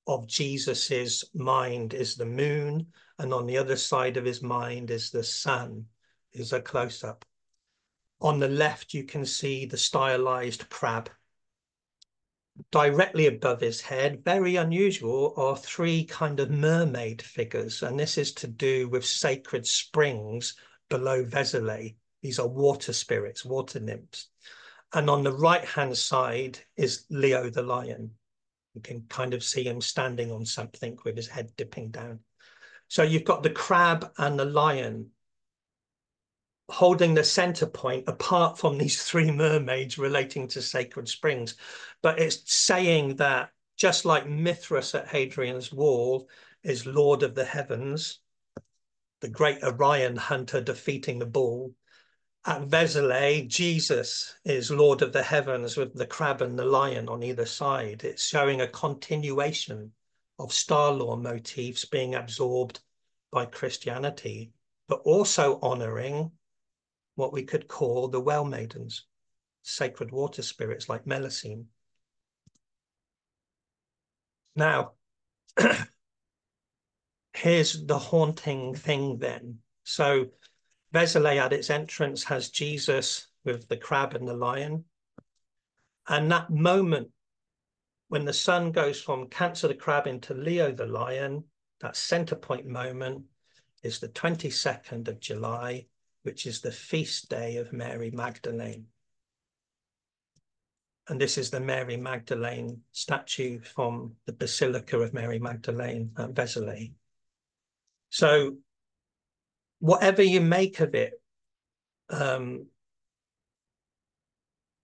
Speaker 1: of Jesus's mind is the moon, and on the other side of his mind is the sun. Is a close-up. On the left, you can see the stylized crab. Directly above his head, very unusual, are three kind of mermaid figures, and this is to do with sacred springs below Vézelay. These are water spirits, water nymphs. And on the right-hand side is Leo the lion. You can kind of see him standing on something with his head dipping down. So you've got the crab and the lion holding the center point apart from these three mermaids relating to sacred springs. But it's saying that just like Mithras at Hadrian's wall is Lord of the heavens, the great Orion hunter defeating the bull, at Vézelay, Jesus is Lord of the heavens with the crab and the lion on either side. It's showing a continuation of star law motifs being absorbed by Christianity, but also honoring what we could call the well maidens, sacred water spirits like Melusine. Now, here's the haunting thing then. So Vézelay at its entrance has Jesus with the crab and the lion. And that moment when the sun goes from Cancer the crab into Leo the lion, that center point moment is the 22nd of July, which is the feast day of Mary Magdalene. And this is the Mary Magdalene statue from the Basilica of Mary Magdalene at Vézelay. So whatever you make of it,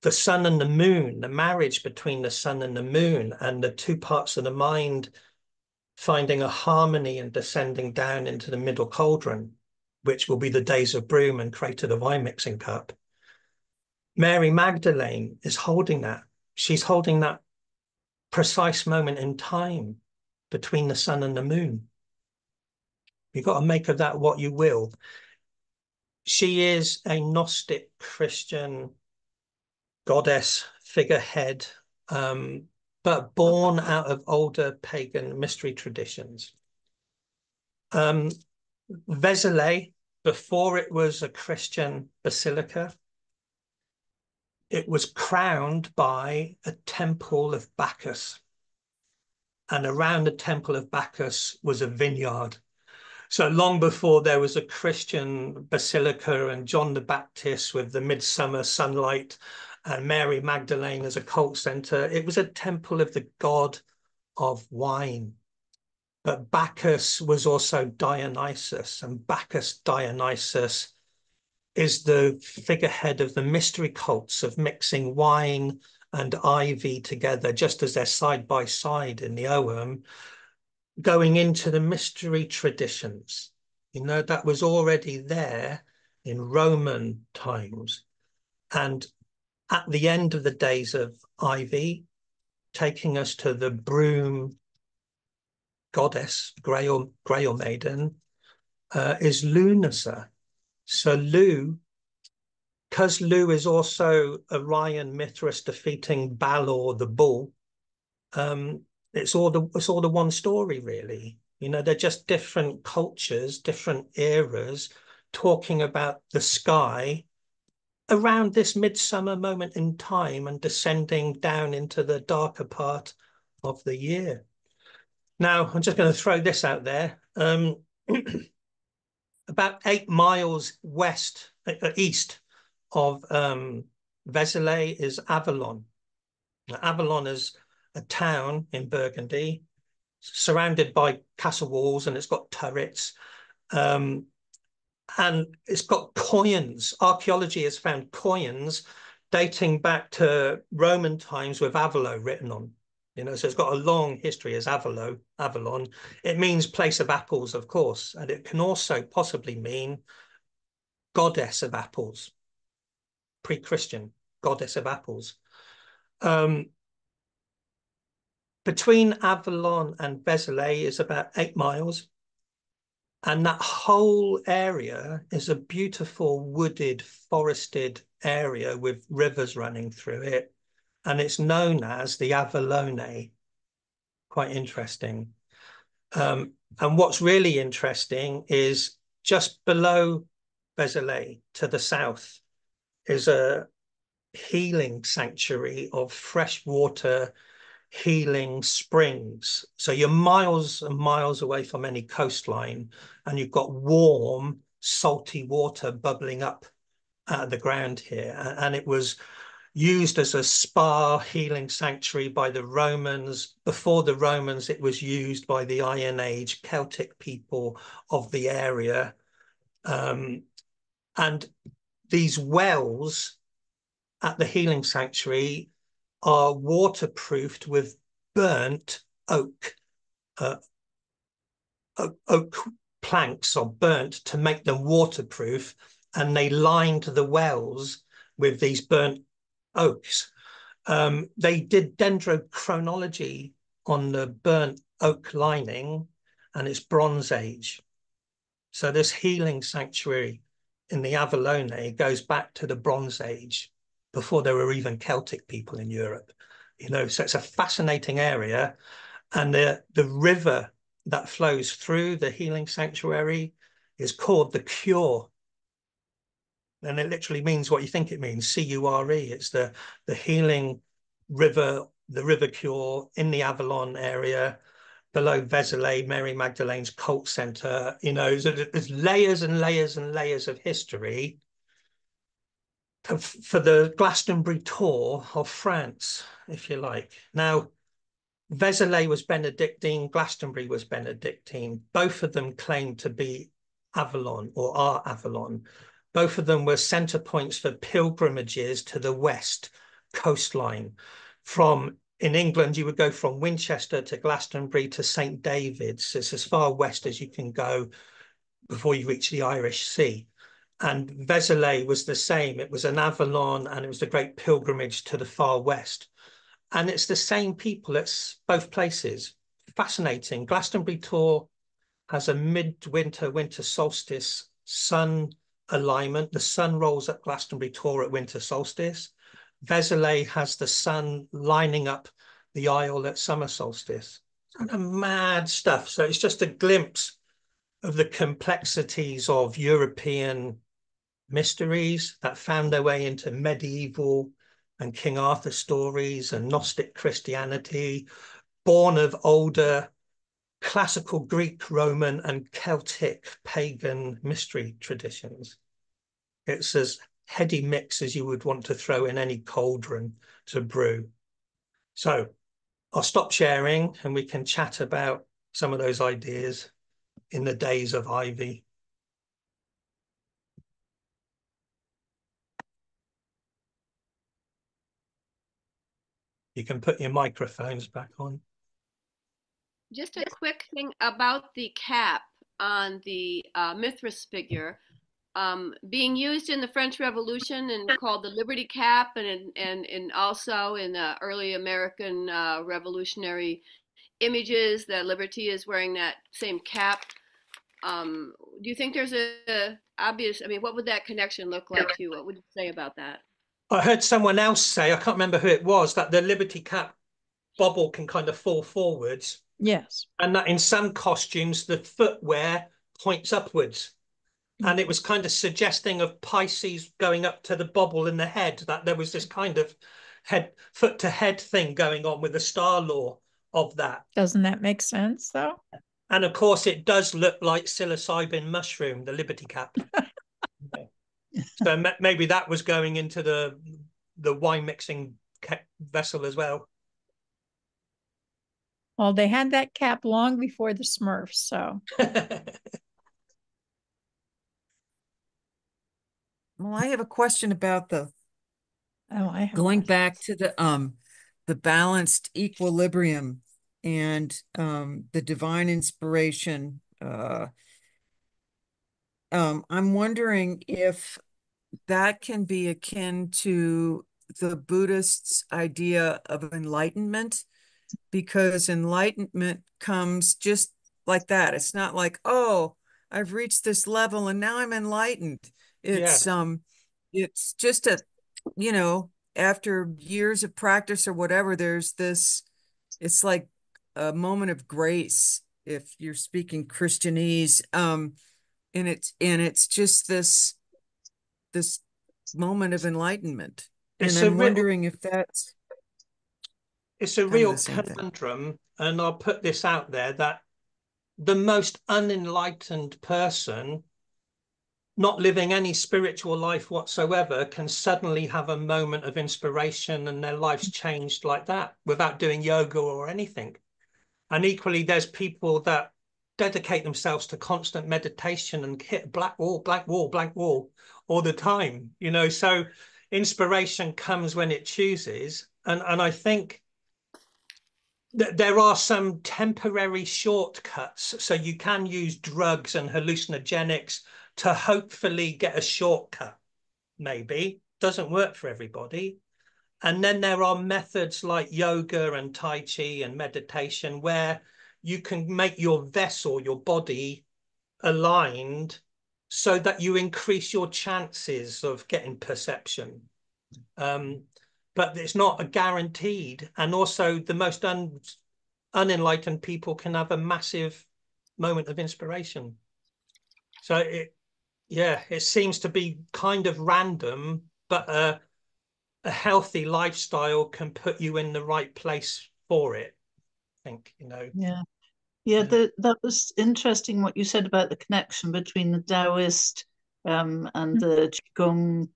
Speaker 1: the sun and the moon, the marriage between the sun and the moon, and the two parts of the mind finding a harmony and descending down into the middle cauldron, which will be the days of broom and create the wine mixing cup. Mary Magdalene is holding that. She's holding that precise moment in time between the sun and the moon. You've got to make of that what you will. She is a Gnostic Christian goddess figurehead, but born out of older pagan mystery traditions. Vézelay, before it was a Christian basilica, it was crowned by a temple of Bacchus. And around the temple of Bacchus was a vineyard. So long before there was a Christian basilica and John the Baptist with the midsummer sunlight and Mary Magdalene as a cult center, it was a temple of the god of wine. But Bacchus was also Dionysus, and Bacchus Dionysus is the figurehead of the mystery cults of mixing wine and ivy together, just as they're side by side in the Ogham, going into the mystery traditions. You know, that was already there in Roman times. And at the end of the days of ivy, taking us to the broom goddess, Grail maiden, is Lughnasadh. So Lugh, because Lugh is also Orion Mithras defeating Balor the bull, it's all the one story, really. You know, they're just different cultures, different eras, talking about the sky around this midsummer moment in time and descending down into the darker part of the year. Now, I'm just going to throw this out there. About 8 miles east of Vézelay is Avalon. Now, Avalon is a town in Burgundy, surrounded by castle walls, and it's got turrets. And it's got coins. Archaeology has found coins dating back to Roman times with Avalo written on. You know, so it's got a long history as Avalon. It means place of apples, of course, and it can also possibly mean goddess of apples, pre-Christian goddess of apples. Between Avalon and Vézelay is about 8 miles. And that whole area is a beautiful wooded, forested area with rivers running through it. And it's known as the Avalone. Quite interesting. And what's really interesting is just below Vézelay to the south is a healing sanctuary of freshwater healing springs. So you're miles and miles away from any coastline, and you've got warm, salty water bubbling up out of the ground here. And it was used as a spa healing sanctuary by the Romans. Before the Romans, it was used by the Iron Age Celtic people of the area. And these wells at the healing sanctuary are waterproofed with burnt oak. Oak planks are burnt to make them waterproof, and they lined the wells with these burnt oaks. They did dendrochronology on the burnt oak lining, and it's Bronze Age. So this healing sanctuary in the Avallone goes back to the Bronze Age, before there were even Celtic people in Europe. You know, so it's a fascinating area. And the river that flows through the healing sanctuary is called the Cure. And it literally means what you think it means, C-U-R-E. It's the healing river, the river Cure in the Avalon area, below Vézelay, Mary Magdalene's cult center. You know, so there's layers and layers and layers of history for the Glastonbury tour of France, if you like. Now, Vézelay was Benedictine, Glastonbury was Benedictine. Both of them claimed to be Avalon or are Avalon. Both of them were center points for pilgrimages to the west coastline. In England, you would go from Winchester to Glastonbury to St. David's. It's as far west as you can go before you reach the Irish Sea. And Vézelay was the same. It was an Avalon, and it was the great pilgrimage to the far west. And it's the same people at both places. Fascinating. Glastonbury tour has a midwinter, winter solstice sun alignment. The sun rolls at Glastonbury tour at winter solstice. Vézelay has the sun lining up the Isle at summer solstice. Kind of mad stuff. So it's just a glimpse of the complexities of European mysteries that found their way into medieval and King Arthur stories and Gnostic Christianity, born of older classical Greek, Roman, and Celtic pagan mystery traditions. It's as heady mix as you would want to throw in any cauldron to brew. So I'll stop sharing and we can chat about some of those ideas in the days of Ivy. You can put your microphones back on.
Speaker 2: Just a quick thing about the cap on the Mithras figure. Being used in the French Revolution and called the Liberty Cap, and also in early American revolutionary images, that Liberty is wearing that same cap. Do you think there's a obvious? I mean, what would that connection look like to you? What would you say about that?
Speaker 1: I heard someone else say, I can't remember who it was, that the Liberty Cap bobble can kind of fall forwards.
Speaker 3: Yes.
Speaker 1: And that in some costumes, the footwear points upwards. And it was kind of suggesting of Pisces going up to the bobble in the head, that there was this kind of foot to head thing going on with the star law of that.
Speaker 3: Doesn't that make sense, though?
Speaker 1: And of course, it does look like psilocybin mushroom, the Liberty Cap. So maybe that was going into the wine mixing vessel as well.
Speaker 3: Well, they had that cap long before the Smurfs, so.
Speaker 4: Well, I have a question about going back to the balanced equilibrium and the divine inspiration. I'm wondering if that can be akin to the Buddhists' idea of enlightenment, because enlightenment comes just like that. It's not like, oh, I've reached this level and now I'm enlightened. It's it's just after years of practice or whatever, there's this, it's like a moment of grace, if you're speaking Christianese. And it's just this moment of enlightenment. And I'm wondering if that's,
Speaker 1: it's a real conundrum. And I'll put this out there, that the most unenlightened person, not living any spiritual life whatsoever, can suddenly have a moment of inspiration and their life's changed like that without doing yoga or anything. And equally, there's people that dedicate themselves to constant meditation and hit black wall, blank wall, blank wall all the time, you know. So inspiration comes when it chooses. And I think that there are some temporary shortcuts. So you can use drugs and hallucinogenics to hopefully get a shortcut, maybe. Doesn't work for everybody. And then there are methods like yoga and Tai Chi and meditation where you can make your vessel, your body, aligned so that you increase your chances of getting perception. But it's not a guaranteed. And also the most unenlightened people can have a massive moment of inspiration. So it seems to be kind of random, but a healthy lifestyle can put you in the right place for it, I think,
Speaker 5: Yeah, that was interesting what you said about the connection between the Taoist and the Qigong,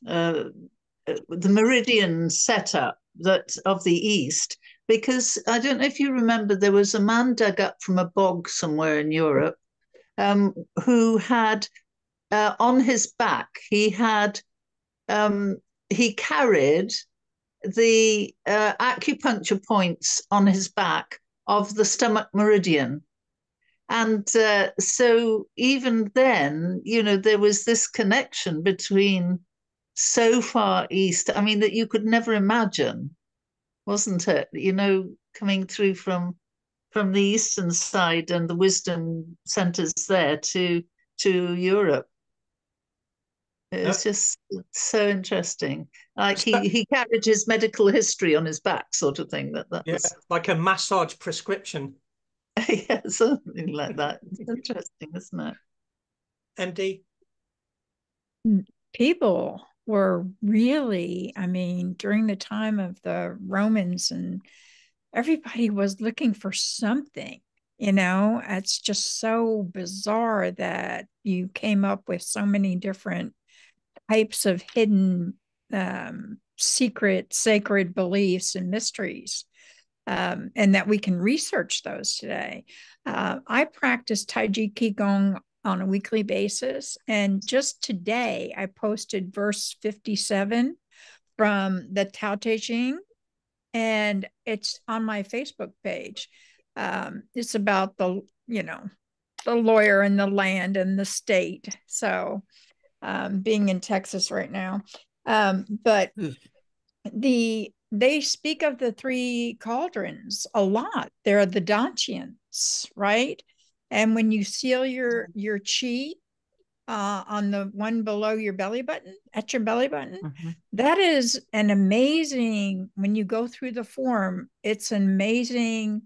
Speaker 5: the meridian setup that of the East, because I don't know if you remember, there was a man dug up from a bog somewhere in Europe who had on his back, he carried the acupuncture points on his back of the stomach meridian. And so even then, there was this connection between so far east, I mean, that you could never imagine, wasn't it? Coming through from the eastern side and the wisdom centers there to Europe. It's just so interesting. Like he carried his medical history on his back, sort of thing. That was
Speaker 1: like a massage prescription.
Speaker 5: Yeah, something like that. It's interesting, isn't it?
Speaker 1: MD?
Speaker 3: People were really, I mean, during the time of the Romans, and everybody was looking for something. It's just so bizarre that you came up with so many different types of hidden secret sacred beliefs and mysteries, and that we can research those today. I practice Taiji Qigong on a weekly basis, and just today I posted verse 57 from the Tao Te Ching, and it's on my Facebook page. It's about the lawyer and the land and the state. So being in Texas right now. But they speak of the three cauldrons a lot. They're the Dantians, right? And when you seal your chi on the one below your belly button, at your belly button, that is an amazing, when you go through the form, it's an amazing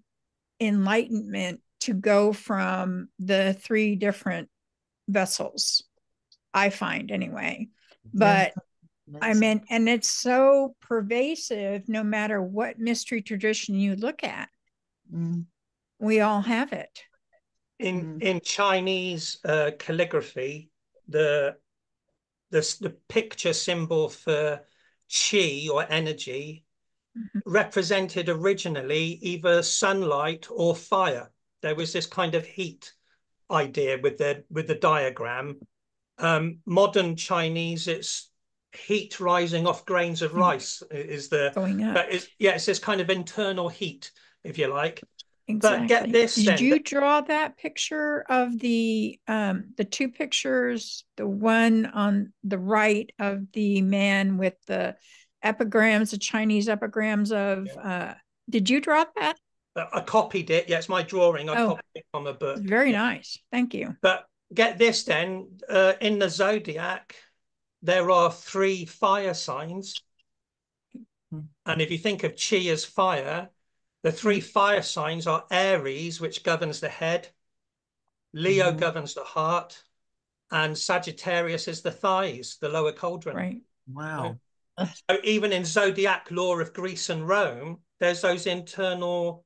Speaker 3: enlightenment to go from the three different vessels, I find anyway. But I mean, and it's so pervasive no matter what mystery tradition you look at. We all have it.
Speaker 1: In Chinese calligraphy, the picture symbol for qi or energy represented originally either sunlight or fire. There was this kind of heat idea with the diagram. Modern Chinese, it's heat rising off grains of rice is the
Speaker 3: going up.
Speaker 1: It's this kind of internal heat, if you like.
Speaker 3: Exactly.
Speaker 1: But get this.
Speaker 3: Did you draw that picture of the two pictures, the one on the right of the man with the epigrams, the Chinese epigrams of did you draw that?
Speaker 1: I copied it. Yeah, it's my drawing. I copied it from a book.
Speaker 3: Very nice. Thank you.
Speaker 1: But get this then, in the zodiac, there are 3 fire signs. And if you think of Qi as fire, the 3 fire signs are Aries, which governs the head, Leo governs the heart, and Sagittarius is the thighs, the lower cauldron.
Speaker 3: Right.
Speaker 4: Wow.
Speaker 1: So even in zodiac law of Greece and Rome, there's those internal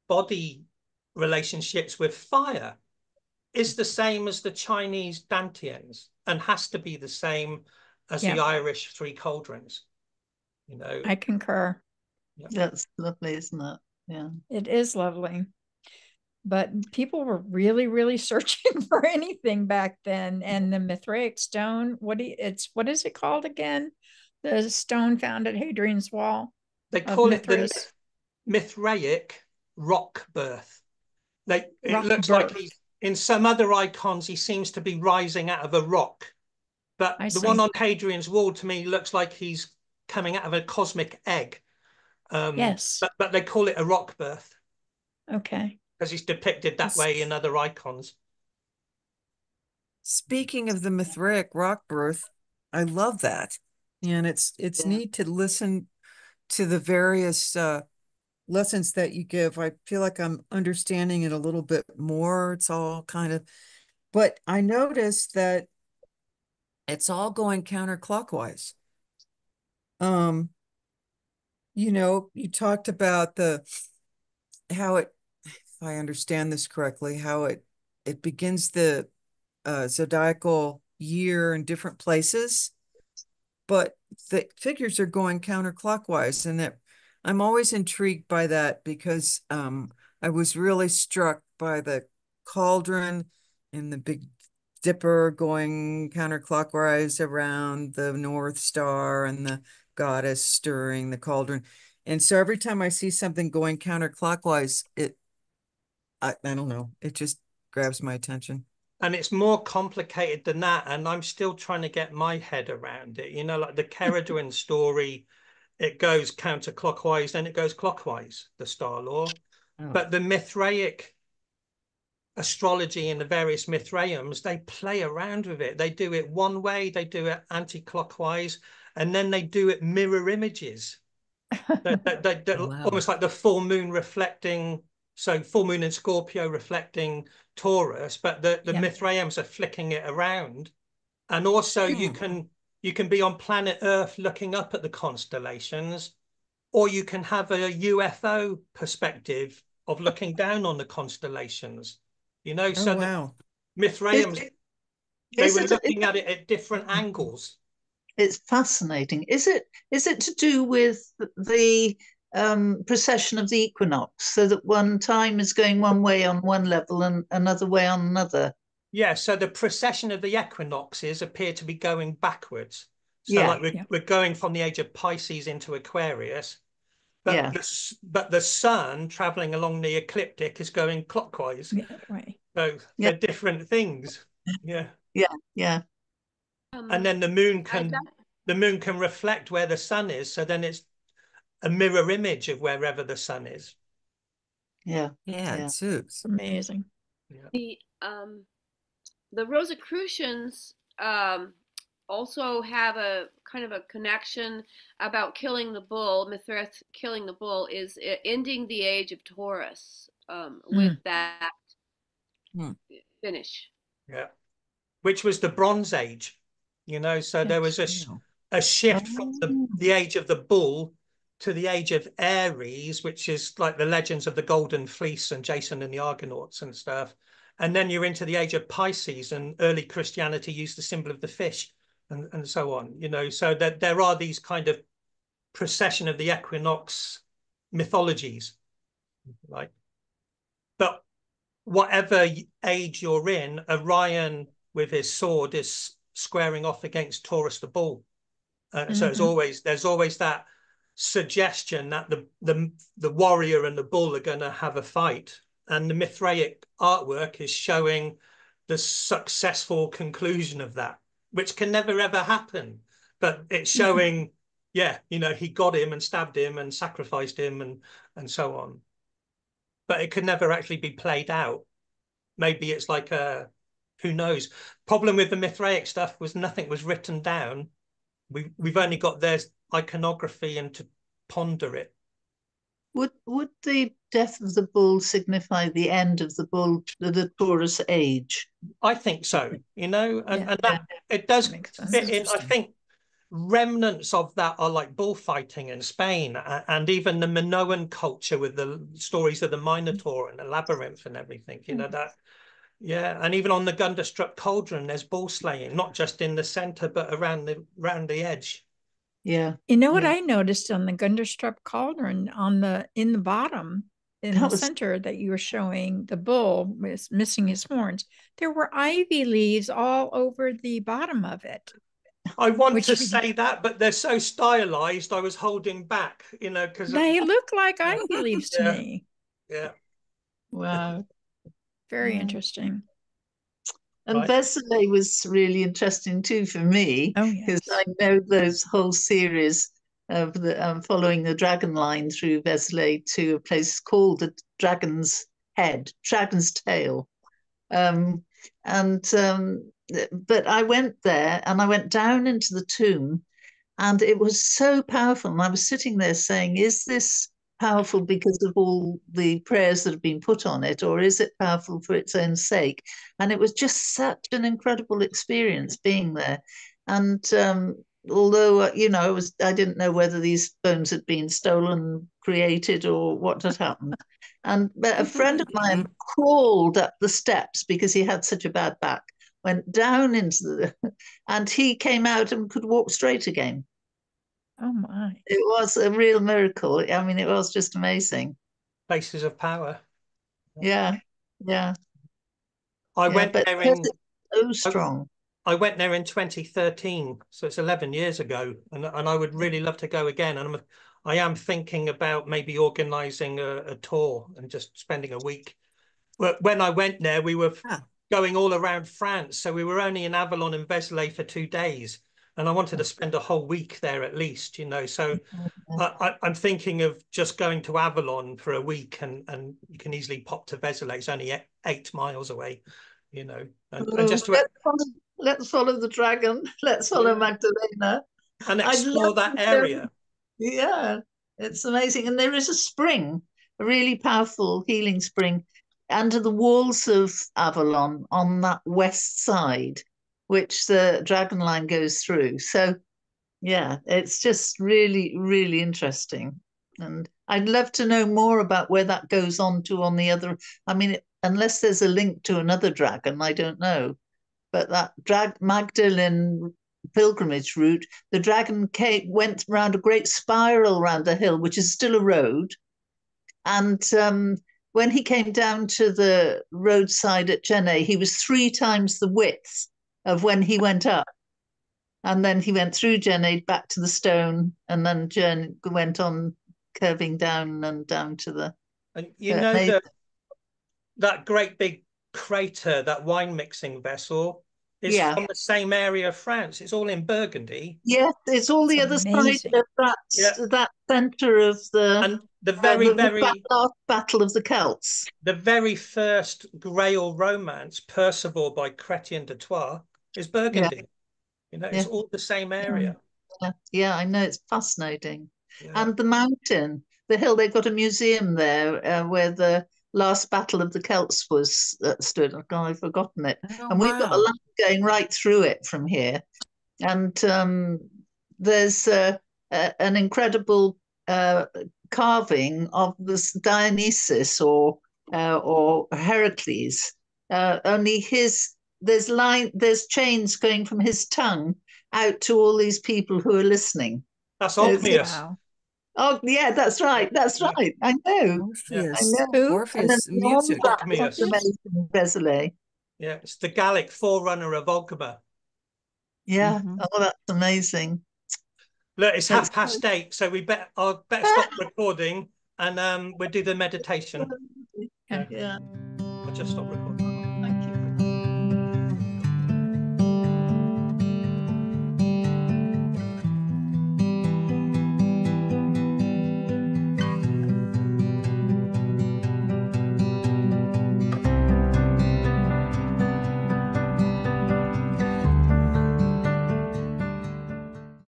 Speaker 1: body relationships with fire. Is the same as the Chinese Dantians and has to be the same as the Irish Three Cauldrons.
Speaker 3: I concur.
Speaker 5: That's lovely, isn't it? Yeah,
Speaker 3: it is lovely. But people were really, really searching for anything back then. And the Mithraic stone, what is it called again? The stone found at Hadrian's Wall.
Speaker 1: They call it the Mithraic rock birth. It looks like in some other icons, he seems to be rising out of a rock. But the one on Hadrian's Wall, to me, looks like he's coming out of a cosmic egg.
Speaker 3: Yes.
Speaker 1: But they call it a rock birth.
Speaker 3: Okay.
Speaker 1: Because he's depicted that way in other icons.
Speaker 4: Speaking of the Mithraic rock birth, I love that. And it's
Speaker 5: Yeah.
Speaker 4: neat to listen to the various lessons that you give. I feel like I'm understanding it a little bit more. It's all kind of, but I noticed that it's all going counterclockwise. Um, you talked about how it, if I understand this correctly, how it begins the zodiacal year in different places, but the figures are going counterclockwise, and that I'm always intrigued by that because I was really struck by the cauldron and the Big Dipper going counterclockwise around the North Star and the goddess stirring the cauldron. And so every time I see something going counterclockwise, I don't know, it just grabs my attention.
Speaker 1: And it's more complicated than that, and I'm still trying to get my head around it. Like the Ceridwen story, it goes counterclockwise, then it goes clockwise, the star law.
Speaker 4: Oh.
Speaker 1: But the Mithraic astrology and the various Mithraeums, they play around with it. They do it one way, they do it anti-clockwise, and then they do it mirror images. They're
Speaker 4: Wow.
Speaker 1: almost like the full moon reflecting, so full moon in Scorpio reflecting Taurus, but the
Speaker 3: Yeah.
Speaker 1: Mithraeums are flicking it around. And also you can be on planet Earth looking up at the constellations, or you can have a UFO perspective of looking down on the constellations.
Speaker 4: Oh,
Speaker 1: So the
Speaker 4: wow.
Speaker 1: Mithraeums, they
Speaker 5: Is
Speaker 1: were
Speaker 5: it,
Speaker 1: looking at it at different angles.
Speaker 5: it's fascinating. Is it to do with the precession of the equinox, so that one time is going one way on one level and another way on another?
Speaker 1: Yeah, so the precession of the equinoxes appear to be going backwards. So
Speaker 5: Yeah,
Speaker 1: like we're going from the age of Pisces into Aquarius, but
Speaker 5: yeah,
Speaker 1: the sun traveling along the ecliptic is going clockwise.
Speaker 3: Yeah, right.
Speaker 1: So
Speaker 5: yeah,
Speaker 1: they're different things. Yeah.
Speaker 5: yeah, yeah,
Speaker 1: And then the moon can reflect where the sun is, so then it's a mirror image of wherever the sun is.
Speaker 5: yeah,
Speaker 4: Yeah,
Speaker 5: yeah.
Speaker 4: it suits.
Speaker 3: Amazing.
Speaker 1: Yeah.
Speaker 2: The Rosicrucians also have a kind of a connection about killing the bull. Mithras killing the bull is ending the age of Taurus with that finish.
Speaker 1: Yeah. Which was the Bronze Age, so there was a shift from
Speaker 5: Oh,
Speaker 1: the age of the bull to the age of Aries, which is like the legends of the Golden Fleece and Jason and the Argonauts and stuff. And then you're into the age of Pisces, and early Christianity used the symbol of the fish and so on, so that there are these kind of precession of the equinox mythologies, right? But whatever age you're in, Orion with his sword is squaring off against Taurus the bull. So there's always that suggestion that the warrior and the bull are going to have a fight, and the Mithraic artwork is showing the successful conclusion of that, which can never ever happen. But it's showing, he got him and stabbed him and sacrificed him and so on. But it could never actually be played out. Maybe it's like who knows? Problem with the Mithraic stuff was nothing was written down. We've only got their iconography and to ponder it.
Speaker 5: would the death of the bull signify the end of the Taurus age?
Speaker 1: I think so, and
Speaker 3: Yeah.
Speaker 1: that it does
Speaker 3: Makes sense.
Speaker 1: fit in. I think remnants of that are like bullfighting in Spain, and even the Minoan culture with the stories of the Minotaur and the labyrinth and everything. That. Yeah, and even on the Gunderstruck Cauldron, there's bull slaying, not just in the center, but around the edge.
Speaker 5: Yeah.
Speaker 3: You know what
Speaker 5: Yeah.
Speaker 3: I noticed on the Gunderstruck Cauldron in the bottom, in
Speaker 5: That
Speaker 3: the
Speaker 5: was
Speaker 3: center that you were showing, the bull was missing his horns. There were ivy leaves all over the bottom of it.
Speaker 1: I want
Speaker 3: Which
Speaker 1: to say that, but they're so stylized, I was holding back, because
Speaker 3: they look like ivy leaves to
Speaker 1: yeah,
Speaker 3: me.
Speaker 1: yeah.
Speaker 5: wow.
Speaker 3: Very
Speaker 5: Yeah.
Speaker 3: interesting.
Speaker 5: And
Speaker 1: Right.
Speaker 5: Vézelay was really interesting too for me,
Speaker 3: Oh,
Speaker 5: because
Speaker 3: yes.
Speaker 5: I know those whole series of the following the dragon line through Vézelay to a place called the Dragon's Head, Dragon's Tail. And but I went there and I went down into the tomb, and it was so powerful. And I was sitting there saying, is this powerful because of all the prayers that have been put on it, or is it powerful for its own sake? And it was just such an incredible experience being there. And although, I didn't know whether these bones had been stolen, created, or what had happened. But a friend of mine crawled up the steps because he had such a bad back, went down into and he came out and could walk straight again.
Speaker 3: Oh my.
Speaker 5: It was a real miracle. I mean, it was just amazing.
Speaker 1: Places of power.
Speaker 5: Yeah, yeah.
Speaker 1: I went
Speaker 5: but
Speaker 1: there in
Speaker 5: so strong.
Speaker 1: I went there in 2013, so it's 11 years ago, and I would really love to go again. And I am thinking about maybe organising a tour and just spending a week. When I went there, we were going all around France, so we were only in Avalon and Vézelay for 2 days, and I wanted to spend a whole week there at least, So I'm thinking of just going to Avalon for a week, and you can easily pop to Vézelay. It's only 8 miles away, and just
Speaker 5: let's follow the dragon. Let's follow Magdalena
Speaker 1: and explore that area.
Speaker 5: Yeah, it's amazing. And there is a spring, a really powerful healing spring under the walls of Avalon on that west side, which the dragon line goes through. So yeah, it's just really, really interesting. And I'd love to know more about where that goes on to on the other. I mean, unless there's a link to another dragon, I don't know. But that Magdalene pilgrimage route, the dragon went round a great spiral around the hill, which is still a road. And when he came down to the roadside at Jenné, he was 3 times the width of when he went up. And then he went through Jenné back to the stone, and then went on curving down and down to the.
Speaker 1: And that great big crater, that wine mixing vessel, is from the same area of France. It's all in Burgundy.
Speaker 5: Yes, it's all the other side of that centre of
Speaker 1: and the
Speaker 5: last battle of the Celts.
Speaker 1: The very first Grail romance, Percival by Chrétien de Troyes, is Burgundy. It's all the same area.
Speaker 5: Yeah, I know, it's fascinating. And the mountain, the hill, they've got a museum there where the last battle of the Celts was stood. I've forgotten it. And we've got a line going right through it from here. And there's an incredible carving of this Dionysus or Heracles. Only there's chains going from his tongue out to all these people who are listening.
Speaker 1: That's Orpheus.
Speaker 5: Oh yeah, that's right. That's right. I know.
Speaker 4: Orpheus.
Speaker 5: I know.
Speaker 4: Orpheus music.
Speaker 5: Vézelay.
Speaker 1: Yeah, it's the Gallic forerunner of Ogma.
Speaker 5: Yeah. Oh, that's amazing.
Speaker 1: Look, it's 8:30, so I'll better stop recording, and we'll do the meditation.
Speaker 5: Yeah.
Speaker 1: I'll just stop recording.